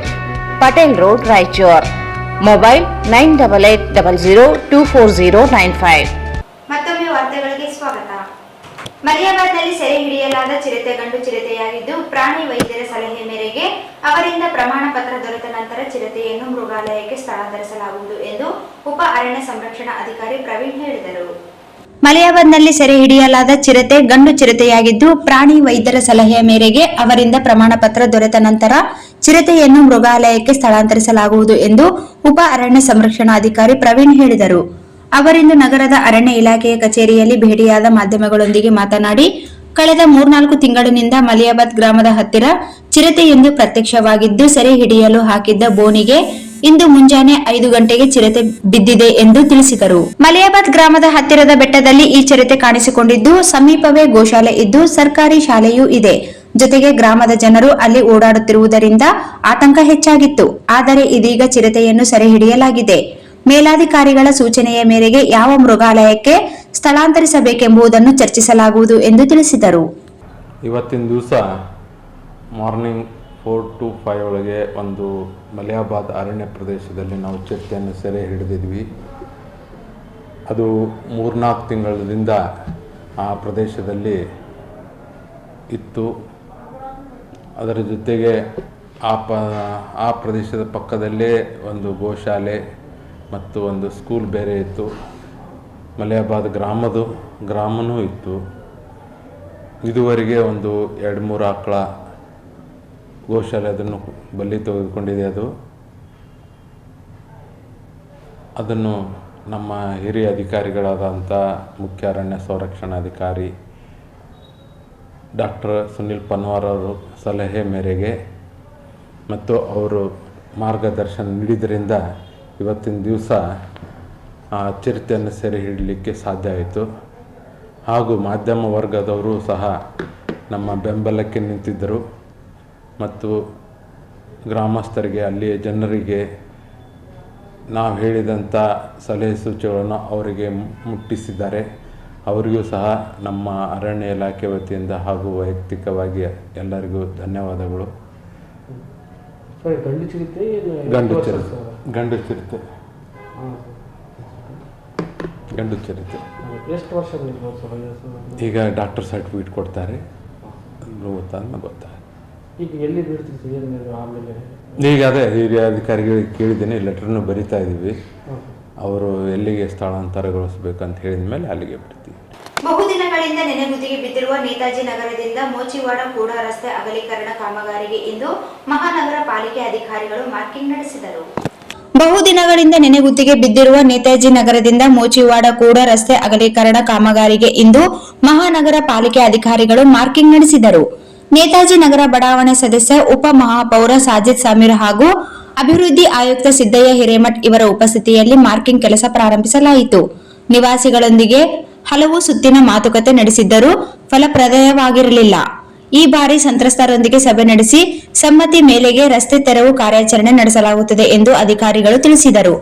Patel Road, Raichur. Mobile 9880024095. ಮತ್ತೊಮ್ಮೆ ವಾರ್ತೆಗಳಿಗೆ ಸ್ವಾಗತ. ಮಲಿಯಾಬಾದ್ನಲ್ಲಿ ಸೆರೆ ಹಿಡಿಯಲಾದ ಚಿರತೆ ಗಂಡು ಚಿರತೆಯಾಗಿದ್ದು ಪ್ರಾಣಿ ವೈದ್ಯರ ಸಲಹೆ ಮೇರೆಗೆ ಅವರಿಂದ ಪ್ರಮಾಣ ಪತ್ರ ದೊರೆತ ನಂತರ ಚಿರತೆಯನ್ನು ಮೃಗಾಲಯಕ್ಕೆ ಸ್ಥಳಾಂತರಿಸಲಾಗುವುದು ಎಂದು ಉಪ ಅರಣ್ಯ ಸಂರಕ್ಷಣಾ ಅಧಿಕಾರಿ ಪ್ರವೀಣ್ ಹೇಳಿದರು. ಮಲಿಯಾಬಾದ್ನಲ್ಲಿ ಸೆರೆ ಹಿಡಿಯಲಾದ ಚಿರತೆ ಗಂಡು ಚಿರತೆಯಾಗಿದ್ದು ಪ್ರಾಣಿ ವೈದ್ಯರ ಸಲಹೆಯ ಮೇರೆಗೆ ಅವರಿಂದ ಪ್ರಮಾಣ ಪತ್ರ ದೊರೆತ ನಂತರ ಚಿರತೆಯನ್ನು ಮೃಗಾಲಯಕ್ಕೆ ಸ್ಥಳಾಂತರಿಸಲಾಗುವುದು ಎಂದು ಉಪ ಅರಣ್ಯ ಸಂರಕ್ಷಣಾಧಿಕಾರಿ ಪ್ರವೀಣ್ ಹೇಳಿದರು. ಅವರಿಂದು ನಗರದ ಅರಣ್ಯ ಇಲಾಖೆಯ ಕಚೇರಿಯಲ್ಲಿ ಭೇಟಿಯಾದ ಮಾಧ್ಯಮಗಳೊಂದಿಗೆ ಮಾತನಾಡಿ, ಕಳೆದ 3-4 ತಿಂಗಳಿನಿಂದ ಮಲಿಯಾಬಾದ್ ಗ್ರಾಮದ ಹತ್ತಿರ ಚಿರತೆಯೊಂದು ಪ್ರತ್ಯಕ್ಷವಾಗಿದ್ದು ಸೆರೆ ಹಿಡಿಯಲು ಹಾಕಿದ್ದ ಬೋನಿಗೆ ಇಂದು ಮುಂಜಾನೆ 5 ಗಂಟೆಗೆ ಚಿರತೆ ಬಿದ್ದಿದೆ ಎಂದು ತಿಳಿಸಿದರು. ಮಲಿಯಾಬಾದ್ ಗ್ರಾಮದ ಹತ್ತಿರದ ಬೆಟ್ಟದಲ್ಲಿ ಈ ಚಿರತೆ ಕಾಣಿಸಿಕೊಂಡಿದ್ದು ಸಮೀಪವೇ ಗೋಶಾಲೆ ಇದ್ದು ಸರ್ಕಾರಿ ಶಾಲೆಯೂ ಇದೆ. ಜೊತೆಗೆ ಗ್ರಾಮದ ಜನರು ಅಲ್ಲಿ ಓಡಾಡುತ್ತಿರುವುದರಿಂದ ಆತಂಕ ಹೆಚ್ಚಾಗಿತ್ತು. ಆದರೆ ಇದೀಗ ಚಿರತೆಯನ್ನು ಸೆರೆ ಹಿಡಿಯಲಾಗಿದೆ. ಮೇಲಾಧಿಕಾರಿಗಳ ಸೂಚನೆಯ ಮೇರೆಗೆ ಯಾವ ಮೃಗಾಲಯಕ್ಕೆ ಸ್ಥಳಾಂತರಿಸಬೇಕೆಂಬುದನ್ನು ಚರ್ಚಿಸಲಾಗುವುದು ಎಂದು ತಿಳಿಸಿದರು. ಇವತ್ತಿನ ದಿವಸ ಮಾರ್ನಿಂಗ್ 4 to 5 ಒಳಗೆ ಒಂದು ಮಲಿಯಾಬಾದ್ ಅರಣ್ಯ ಪ್ರದೇಶದಲ್ಲಿ ನಾವು ಚಿರತೆಯನ್ನು ಸೆರೆ ಹಿಡಿದಿದ್ವಿ. ಅದು 3-4 ತಿಂಗಳಿಂದ ಆ ಪ್ರದೇಶದಲ್ಲಿ ಇತ್ತು. ಅದರ ಜೊತೆಗೆ ಆ ಪ್ರದೇಶದ ಪಕ್ಕದಲ್ಲೇ ಒಂದು ಗೋಶಾಲೆ ಮತ್ತು ಒಂದು ಸ್ಕೂಲ್ ಬೇರೆ ಇತ್ತು. ಮಲಿಯಾಬಾದ್ ಗ್ರಾಮನೂ ಇತ್ತು. ಇದುವರೆಗೆ ಒಂದು 2-3 ಆಕಳ ಗೋಶಾಲೆ ಅದನ್ನು ಬಲಿ ತೆಗೆದುಕೊಂಡಿದೆ. ಅದನ್ನು ನಮ್ಮ ಹಿರಿಯ ಅಧಿಕಾರಿಗಳಾದಂಥ ಮುಖ್ಯ ಅರಣ್ಯ ಸಂರಕ್ಷಣಾಧಿಕಾರಿ ಡಾಕ್ಟರ್ ಸುನಿಲ್ ಪನ್ವಾರ್ ಅವರು ಸಲಹೆ ಮೇರೆಗೆ ಮತ್ತು ಅವರು ಮಾರ್ಗದರ್ಶನ ನೀಡಿದ್ದರಿಂದ ಇವತ್ತಿನ ದಿವಸ ಚಿರತೆಯನ್ನು ಸೆರೆ ಹಿಡಲಿಕ್ಕೆ ಸಾಧ್ಯ ಆಯಿತು. ಹಾಗೂ ಮಾಧ್ಯಮ ವರ್ಗದವರು ಸಹ ನಮ್ಮ ಬೆಂಬಲಕ್ಕೆ ನಿಂತಿದ್ದರು ಮತ್ತು ಗ್ರಾಮಸ್ಥರಿಗೆ, ಅಲ್ಲಿಯ ಜನರಿಗೆ ನಾವು ಹೇಳಿದಂಥ ಸಲಹೆ ಸೂಚನೆಗಳನ್ನು ಅವರಿಗೆ ಮುಟ್ಟಿಸಿದ್ದಾರೆ. ಅವರಿಗೂ ಸಹ ನಮ್ಮ ಅರಣ್ಯ ಇಲಾಖೆ ವತಿಯಿಂದ ಹಾಗೂ ವೈಯಕ್ತಿಕವಾಗಿ ಎಲ್ಲರಿಗೂ ಧನ್ಯವಾದಗಳು. ಗಂಡು ಚಿರತೆ ಎಷ್ಟು ವರ್ಷ ಈಗ ಡಾಕ್ಟರ್ ಸರ್ಟಿಫಿಕೇಟ್ ಕೊಡ್ತಾರೆ, ಗೊತ್ತಾರೆ. ಈಗ ಎಲ್ಲಿ ಬಿಡ್ತೀವಿ ಆಮೇಲೆ ಈಗ ಅದೇ ಹಿರಿಯ ಅಧಿಕಾರಿಗಳಿಗೆ ಕೇಳಿದ್ದೀನಿ, ಲೆಟರ್ನು ಬರಿತಾ ಇದ್ದೀವಿ. ಅವರು ಎಲ್ಲಿಗೆ ಸ್ಥಳಾಂತರಗೊಳಿಸ್ಬೇಕಂತ ಹೇಳಿದ ಮೇಲೆ ಅಲ್ಲಿಗೆ ಬಿಡ್ತೀವಿ. ಬಹುದಿನಗಳಿಂದ ನೆನೆಗುದಿಗೆ ಬಿದ್ದಿರುವ ನೇತಾಜಿ ನಗರದಿಂದ ಮೋಚಿವಾಡ ಕೂಡ ರಸ್ತೆ ಅಗಲೀಕರಣ ಕಾಮಗಾರಿಗೆ ಇಂದು ಮಹಾನಗರ ಪಾಲಿಕೆ ಅಧಿಕಾರಿಗಳು ಮಾರ್ಕಿಂಗ್ ನಡೆಸಿದರು. ಬಹುದಿನಗಳಿಂದ ನೆನೆಗುದಿಗೆ ಬಿದ್ದಿರುವ ನೇತಾಜಿ ನಗರದಿಂದ ಮೋಚಿವಾಡ ಕೂಡ ರಸ್ತೆ ಅಗಲೀಕರಣ ಕಾಮಗಾರಿಗೆ ಇಂದು ಮಹಾನಗರ ಪಾಲಿಕೆ ಅಧಿಕಾರಿಗಳು ಮಾರ್ಕಿಂಗ್ ನಡೆಸಿದರು. ನೇತಾಜಿ ನಗರ ಬಡಾವಣೆ ಸದಸ್ಯ ಉಪ ಮಹಾಪೌರ ಸಾಜಿದ್ ಸಮೀರ್ ಹಾಗೂ ಅಭಿವೃದ್ಧಿ ಆಯುಕ್ತ ಸಿದ್ದಯ್ಯ ಹಿರೇಮಠ್ ಇವರ ಉಪಸ್ಥಿತಿಯಲ್ಲಿ ಮಾರ್ಕಿಂಗ್ ಕೆಲಸ ಪ್ರಾರಂಭಿಸಲಾಯಿತು. ನಿವಾಸಿಗಳೊಂದಿಗೆ ಹಲವು ಸುತ್ತಿನ ಮಾತುಕತೆ ನಡೆಸಿದ್ದರೂ ಫಲಪ್ರದವಾಗಿರಲಿಲ್ಲ. ಈ ಬಾರಿ ಸಂತ್ರಸ್ತರೊಂದಿಗೆ ಸಭೆ ನಡೆಸಿ ಸಮ್ಮತಿ ಮೇಲೆಗೆ ರಸ್ತೆ ತೆರವು ಕಾರ್ಯಾಚರಣೆ ನಡೆಸಲಾಗುತ್ತದೆ ಎಂದು ಅಧಿಕಾರಿಗಳು ತಿಳಿಸಿದರು.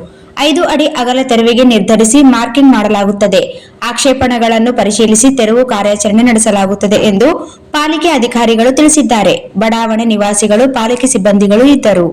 5 ಅಡಿ ಅಗಲ ತೆರವಿಗೆ ನಿರ್ಧರಿಸಿ ಮಾರ್ಕಿಂಗ್ ಮಾಡಲಾಗುತ್ತದೆ. ಆಕ್ಷೇಪಣೆಗಳನ್ನು ಪರಿಶೀಲಿಸಿ ತೆರವು ಕಾರ್ಯಾಚರಣೆ ನಡೆಸಲಾಗುತ್ತದೆ ಎಂದು ಪಾಲಿಕೆ ಅಧಿಕಾರಿಗಳು ತಿಳಿಸಿದ್ದಾರೆ. ಬಡಾವಣೆ ನಿವಾಸಿಗಳು, ಪಾಲಿಕೆ ಸಿಬ್ಬಂದಿಗಳು ಇದ್ದರು.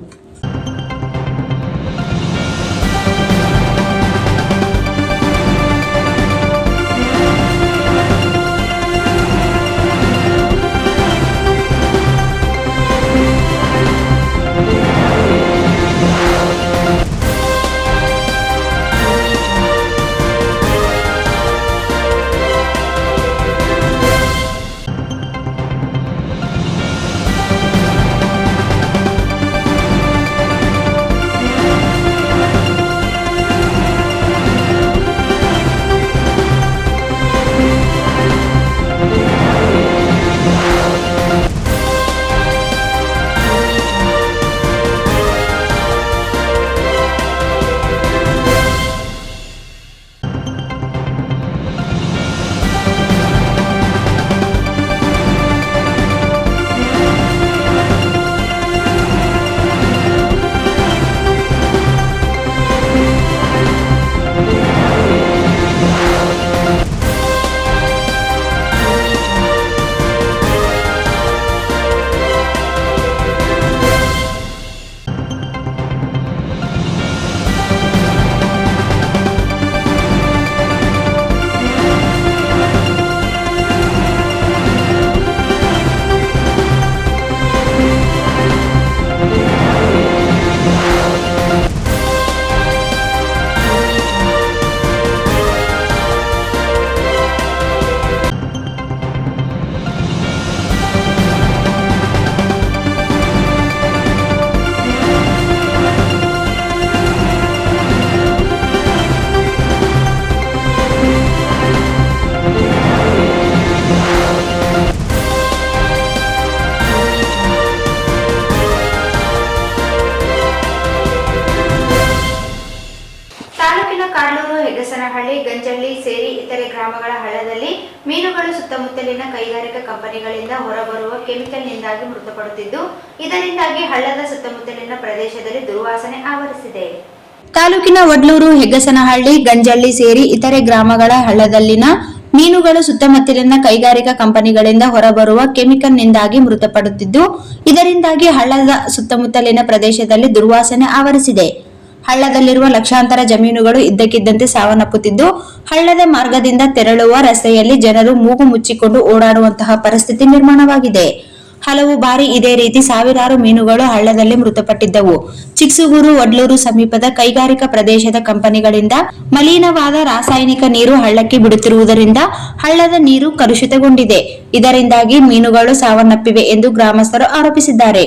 ಹೆಗಸನಹಳ್ಳಿ, ಗಂಜಳ್ಳಿ ಸೇರಿ ಇತರೆ ಗ್ರಾಮಗಳ ಹಳ್ಳದಲ್ಲಿ ಮೀನುಗಳು ಸುತ್ತಮುತ್ತಲಿನ ಕೈಗಾರಿಕಾ ಕಂಪನಿಗಳಿಂದ ಹೊರಬರುವ ಕೆಮಿಕಲ್ನಿಂದಾಗಿ ಮೃತಪಡುತ್ತಿದ್ದು, ಇದರಿಂದಾಗಿ ಹಳ್ಳದ ಸುತ್ತಮುತ್ತಲಿನ ಪ್ರದೇಶದಲ್ಲಿ ದುರ್ವಾಸನೆ ಆವರಿಸಿದೆ. ತಾಲೂಕಿನ ವಡ್ಲೂರು, ಹೆಗ್ಗಸನಹಳ್ಳಿ, ಗಂಜಳ್ಳಿ ಸೇರಿ ಇತರೆ ಗ್ರಾಮಗಳ ಹಳ್ಳದಲ್ಲಿನ ಮೀನುಗಳು ಸುತ್ತಮುತ್ತಲಿನ ಕೈಗಾರಿಕಾ ಕಂಪನಿಗಳಿಂದ ಹೊರಬರುವ ಕೆಮಿಕಲ್ನಿಂದಾಗಿ ಮೃತಪಡುತ್ತಿದ್ದು, ಇದರಿಂದಾಗಿ ಹಳ್ಳದ ಸುತ್ತಮುತ್ತಲಿನ ಪ್ರದೇಶದಲ್ಲಿ ದುರ್ವಾಸನೆ ಆವರಿಸಿದೆ. ಹಳ್ಳದಲ್ಲಿರುವ ಲಕ್ಷಾಂತರ ಜಮೀನುಗಳು ಇದ್ದಕ್ಕಿದ್ದಂತೆ ಸಾವನ್ನಪ್ಪುತ್ತಿದ್ದು, ಹಳ್ಳದ ಮಾರ್ಗದಿಂದ ತೆರಳುವ ರಸ್ತೆಯಲ್ಲಿ ಜನರು ಮೂಗು ಮುಚ್ಚಿಕೊಂಡು ಓಡಾಡುವಂತಹ ಪರಿಸ್ಥಿತಿ ನಿರ್ಮಾಣವಾಗಿದೆ. ಹಲವು ಬಾರಿ ಇದೇ ರೀತಿ ಸಾವಿರಾರು ಮೀನುಗಳು ಹಳ್ಳದಲ್ಲಿ ಮೃತಪಟ್ಟಿದ್ದವು. ಚಿಕ್ಸುಗೂರು, ವಡ್ಲೂರು ಸಮೀಪದ ಕೈಗಾರಿಕಾ ಪ್ರದೇಶದ ಕಂಪನಿಗಳಿಂದ ಮಲಿನವಾದ ರಾಸಾಯನಿಕ ನೀರು ಹಳ್ಳಕ್ಕೆ ಬಿಡುತ್ತಿರುವುದರಿಂದ ಹಳ್ಳದ ನೀರು ಕಲುಷಿತಗೊಂಡಿದೆ. ಇದರಿಂದಾಗಿ ಮೀನುಗಳು ಸಾವನ್ನಪ್ಪಿವೆ ಎಂದು ಗ್ರಾಮಸ್ಥರು ಆರೋಪಿಸಿದ್ದಾರೆ.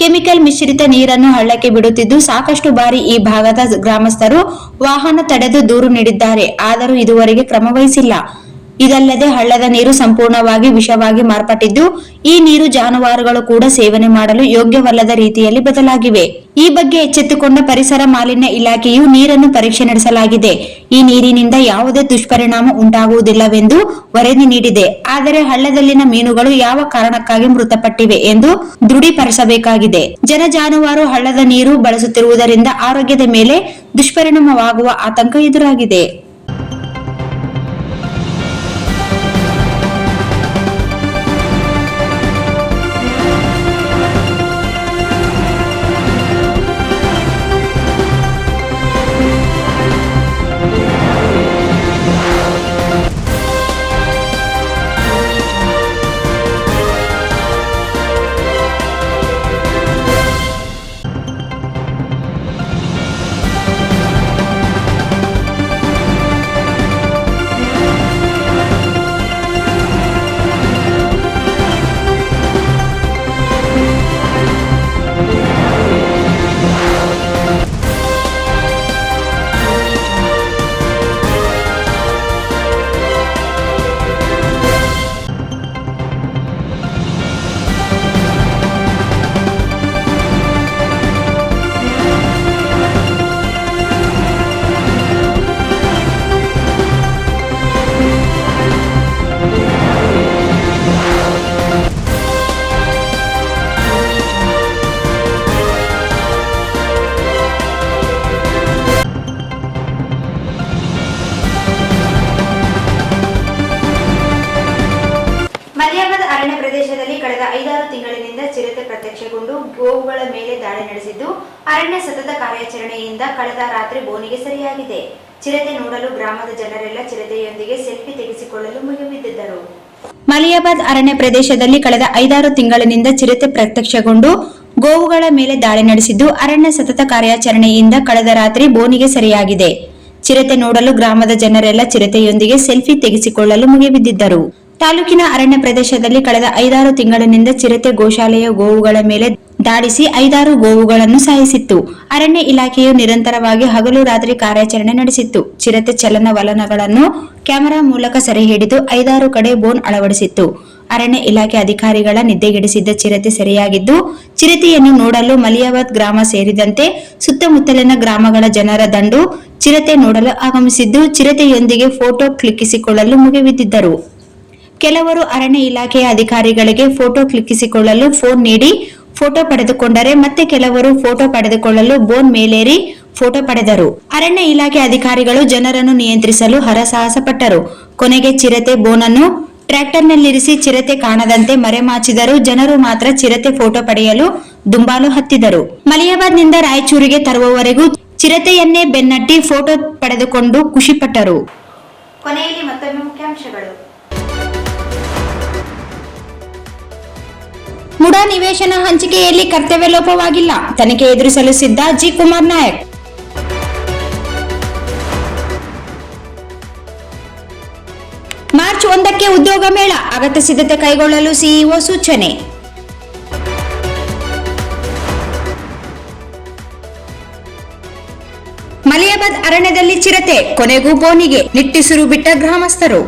ಕೆಮಿಕಲ್ ಮಿಶ್ರಿತ ನೀರನ್ನು ಹಳ್ಳಕ್ಕೆ ಬಿಡುತ್ತಿದ್ದು, ಸಾಕಷ್ಟು ಬಾರಿ ಈ ಭಾಗದ ಗ್ರಾಮಸ್ಥರು ವಾಹನ ತಡೆದು ದೂರು ನೀಡಿದ್ದಾರೆ. ಆದರೂ ಇದುವರೆಗೆ ಕ್ರಮ ವಹಿಸಿಲ್ಲ. ಇದಲ್ಲದೆ ಹಳ್ಳದ ನೀರು ಸಂಪೂರ್ಣವಾಗಿ ವಿಷವಾಗಿ ಮಾರ್ಪಟ್ಟಿದ್ದು, ಈ ನೀರು ಜಾನುವಾರುಗಳು ಕೂಡ ಸೇವನೆ ಮಾಡಲು ಯೋಗ್ಯವಲ್ಲದ ರೀತಿಯಲ್ಲಿ ಬದಲಾಗಿವೆ. ಈ ಬಗ್ಗೆ ಎಚ್ಚೆತ್ತುಕೊಂಡ ಪರಿಸರ ಮಾಲಿನ್ಯ ಇಲಾಖೆಯು ನೀರನ್ನು ಪರೀಕ್ಷೆ ನಡೆಸಲಾಗಿದೆ. ಈ ನೀರಿನಿಂದ ಯಾವುದೇ ದುಷ್ಪರಿಣಾಮ ಉಂಟಾಗುವುದಿಲ್ಲವೆಂದು ವರದಿ ನೀಡಿದೆ. ಆದರೆ ಹಳ್ಳದಲ್ಲಿನ ಮೀನುಗಳು ಯಾವ ಕಾರಣಕ್ಕಾಗಿ ಮೃತಪಟ್ಟಿವೆ ಎಂದು ದೃಢೀಕರಿಸಬೇಕಾಗಿದೆ. ಜಾನುವಾರು ಹಳ್ಳದ ನೀರು ಬಳಸುತ್ತಿರುವುದರಿಂದ ಆರೋಗ್ಯದ ಮೇಲೆ ದುಷ್ಪರಿಣಾಮವಾಗುವ ಆತಂಕ ಎದುರಾಗಿದೆ. ಮಲಿಯಾಬಾದ್ ಅರಣ್ಯ ಪ್ರದೇಶದಲ್ಲಿ ಕಳೆದ 5-6 ತಿಂಗಳಿನಿಂದ ಚಿರತೆ ಪ್ರತ್ಯಕ್ಷಗೊಂಡು ಗೋವುಗಳ ಮೇಲೆ ದಾಳಿ ನಡೆಸಿದ್ದು, ಅರಣ್ಯ ಸತತ ಕಾರ್ಯಾಚರಣೆಯಿಂದ ಕಳೆದ ರಾತ್ರಿ ಬೋನಿಗೆ ಸರಿಯಾಗಿದೆ. ಚಿರತೆ ನೋಡಲು ಗ್ರಾಮದ ಜನರೆಲ್ಲ ಚಿರತೆಯೊಂದಿಗೆ ಸೆಲ್ಫಿ ತೆಗೆಸಿಕೊಳ್ಳಲು ಮುಗಿಬಿದ್ದಿದ್ದರು. ಮಲಿಯಾಬಾದ್ ಅರಣ್ಯ ಪ್ರದೇಶದಲ್ಲಿ ಕಳೆದ 5-6 ತಿಂಗಳಿನಿಂದ ಚಿರತೆ ಪ್ರತ್ಯಕ್ಷಗೊಂಡು ಗೋವುಗಳ ಮೇಲೆ ದಾಳಿ ನಡೆಸಿದ್ದು, ಅರಣ್ಯ ಸತತ ಕಾರ್ಯಾಚರಣೆಯಿಂದ ಕಳೆದ ರಾತ್ರಿ ಬೋನಿಗೆ ಸರಿಯಾಗಿದೆ. ಚಿರತೆ ನೋಡಲು ಗ್ರಾಮದ ಜನರೆಲ್ಲ ಚಿರತೆಯೊಂದಿಗೆ ಸೆಲ್ಫಿ ತೆಗೆಸಿಕೊಳ್ಳಲು ಮುಗಿಬಿದ್ದಿದ್ದರು. ತಾಲೂಕಿನ ಅರಣ್ಯ ಪ್ರದೇಶದಲ್ಲಿ ಕಳೆದ 5-6 ತಿಂಗಳಿನಿಂದ ಚಿರತೆ ಗೋಶಾಲೆಯ ಗೋವುಗಳ ಮೇಲೆ ದಾಳಿಸಿ 5-6 ಗೋವುಗಳನ್ನು ಸಾಯಿಸಿತ್ತು. ಅರಣ್ಯ ಇಲಾಖೆಯು ನಿರಂತರವಾಗಿ ಹಗಲು ರಾತ್ರಿ ಕಾರ್ಯಾಚರಣೆ ನಡೆಸಿತ್ತು. ಚಿರತೆ ಚಲನವಲನಗಳನ್ನು ಕ್ಯಾಮೆರಾ ಮೂಲಕ ಸೆರೆ ಹಿಡಿದು 5-6 ಕಡೆ ಬೋನ್ ಅಳವಡಿಸಿತ್ತು. ಅರಣ್ಯ ಇಲಾಖೆ ಅಧಿಕಾರಿಗಳ ನಿದ್ದೆಗೆಡಿಸಿದ್ದ ಚಿರತೆ ಸೆರೆಯಾಗಿದ್ದು, ಚಿರತೆಯನ್ನು ನೋಡಲು ಮಲಿಯಾಬಾದ್ ಗ್ರಾಮ ಸೇರಿದಂತೆ ಸುತ್ತಮುತ್ತಲಿನ ಗ್ರಾಮಗಳ ಜನರ ದಂಡು ಚಿರತೆ ನೋಡಲು ಆಗಮಿಸಿದ್ದು, ಚಿರತೆಯೊಂದಿಗೆ ಫೋಟೋ ಕ್ಲಿಕ್ಕಿಸಿಕೊಳ್ಳಲು ಮುಗಿಬಿದ್ದಿದ್ದರು. ಕೆಲವರು ಅರಣ್ಯ ಇಲಾಖೆಯ ಅಧಿಕಾರಿಗಳಿಗೆ ಫೋಟೋ ಕ್ಲಿಕ್ಕಿಸಿಕೊಳ್ಳಲು ಫೋನ್ ನೀಡಿ ಫೋಟೋ ಪಡೆದುಕೊಂಡರೆ, ಮತ್ತೆ ಕೆಲವರು ಫೋಟೋ ಪಡೆದುಕೊಳ್ಳಲು ಬೋನ್ ಮೇಲೇರಿ ಫೋಟೋ ಪಡೆದರು. ಅರಣ್ಯ ಇಲಾಖೆ ಅಧಿಕಾರಿಗಳು ಜನರನ್ನು ನಿಯಂತ್ರಿಸಲು ಹರಸಾಹಸ ಪಟ್ಟರು. ಕೊನೆಗೆ ಚಿರತೆ ಬೋನನ್ನು ಟ್ರ್ಯಾಕ್ಟರ್ನಲ್ಲಿರಿಸಿ ಚಿರತೆ ಕಾಣದಂತೆ ಮರೆಮಾಚಿದರು. ಜನರು ಮಾತ್ರ ಚಿರತೆ ಫೋಟೋ ಪಡೆಯಲು ದುಂಬಾಲು ಹತ್ತಿದರು. ಮಲಿಯಾಬಾದ್ನಿಂದ ರಾಯಚೂರಿಗೆ ತರುವವರೆಗೂ ಚಿರತೆಯನ್ನೇ ಬೆನ್ನಟ್ಟಿ ಫೋಟೋ ಪಡೆದುಕೊಂಡು ಖುಷಿಪಟ್ಟರು. ಕೊನೆಯಲ್ಲಿ ಮತ್ತೊಮ್ಮೆ ಮುಖ್ಯಾಂಶಗಳು. ಮುಡಾ ನಿವೇಶನ ಹಂಚಿಕೆಯಲ್ಲಿ ಕರ್ತವ್ಯ ಲೋಪವಾಗಿಲ್ಲ, ತನಿಖೆ ಎದುರಿಸಲು ಸಿದ್ಧ ಜಿ. ಕುಮಾರ್ ನಾಯಕ್. ಮಾರ್ಚ್ 1ಕ್ಕೆ ಉದ್ಯೋಗ ಮೇಳ, ಅಗತ್ಯ ಸಿದ್ಧತೆ ಕೈಗೊಳ್ಳಲು ಸಿಇಒ ಸೂಚನೆ. ಮಲಿಯಾಬಾದ್ ಅರಣ್ಯದಲ್ಲಿ ಚಿರತೆ, ಕೊನೆಗೂ ಬೋನಿಗೆ ನಿಟ್ಟುಸಿರು ಬಿಟ್ಟ ಗ್ರಾಮಸ್ಥರು.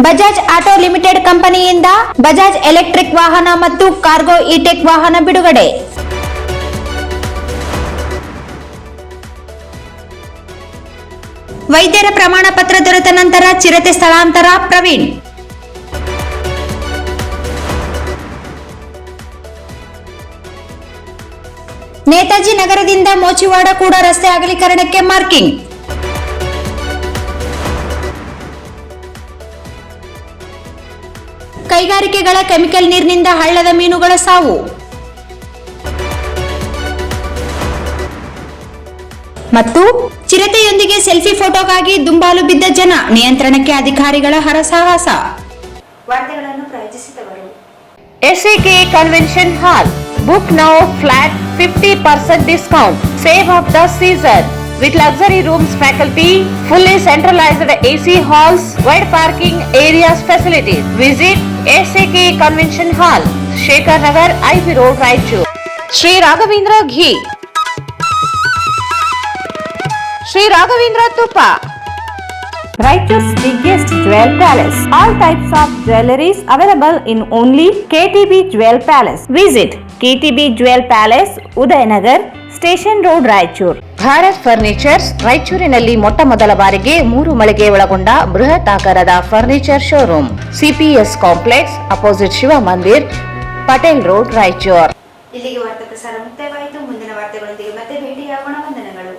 ಬಜಾಜ್ ಆಟೋ ಲಿಮಿಟೆಡ್ ಕಂಪನಿಯಿಂದ ಬಜಾಜ್ ಎಲೆಕ್ಟ್ರಿಕ್ ವಾಹನ ಮತ್ತು ಕಾರ್ಗೋ ಇಟೆಕ್ ವಾಹನ ಬಿಡುಗಡೆ. ವೈದ್ಯರ ಪ್ರಮಾಣ ಪತ್ರ ದೊರೆತ ನಂತರ ಚಿರತೆ ಸ್ಥಳಾಂತರ ಪ್ರವೀಣ್. ನೇತಾಜಿ ನಗರದಿಂದ ಮೋಚಿವಾಡ ಕೂಡ ರಸ್ತೆ ಅಗಲೀಕರಣಕ್ಕೆ ಮಾರ್ಕಿಂಗ್. ಕೈಗಾರಿಕೆಗಳ ಕೆಮಿಕಲ್ ನೀರಿನಿಂದ ಹಳ್ಳದ ಮೀನುಗಳ ಸಾವು. ಮತ್ತು ಚಿರತೆಯೊಂದಿಗೆ ಸೆಲ್ಫಿ ಫೋಟೋಗಾಗಿ ದುಂಬಾಲು ಬಿದ್ದ ಜನ, ನಿಯಂತ್ರಣಕ್ಕೆ ಅಧಿಕಾರಿಗಳ ಹರಸಾಹಸ. ವಾರ್ತೆಗಳನ್ನು ಪ್ರಾಯೋಜಿಸಿದವರು SAK Convention Hall. Book now flat 50% discount. Save of the season. With luxury rooms, faculty, fully centralized AC halls, wide parking areas facilities. Visit SAK Convention Hall, Shekhar Nagar, IB Road, Raichur. Sri Raghavendra Ghee. Sri Raghavendra Tuppa. Raichur's biggest jewel palace. All types of jewelries available in only KTB Jewel Palace. Visit KTB Jewel Palace, Udayanagar, Station Road, Raichur. Bharat furnitures ರಾಯಚೂರಿನಲ್ಲಿ ಮೊಟ್ಟ ಮೊದಲ ಬಾರಿಗೆ 3 ಮಳಿಗೆ ಒಳಗೊಂಡ ಬೃಹತ್ ಆಕಾರದ furniture showroom. CPS complex opposite Shiv Mandir, Patel road, Raichur. ಇಲ್ಲಿಗೆ ವಾರ್ತಾ ಪ್ರಸಾರ ಮುಕ್ತಾಯವಾಯಿತು. ಮುಂದಿನ ವಾರ್ತೆಗಳೊಂದಿಗೆ ಮತ್ತೆ ಭೇಟಿಯಾಗೋಣ. ವಂದನೆಗಳು.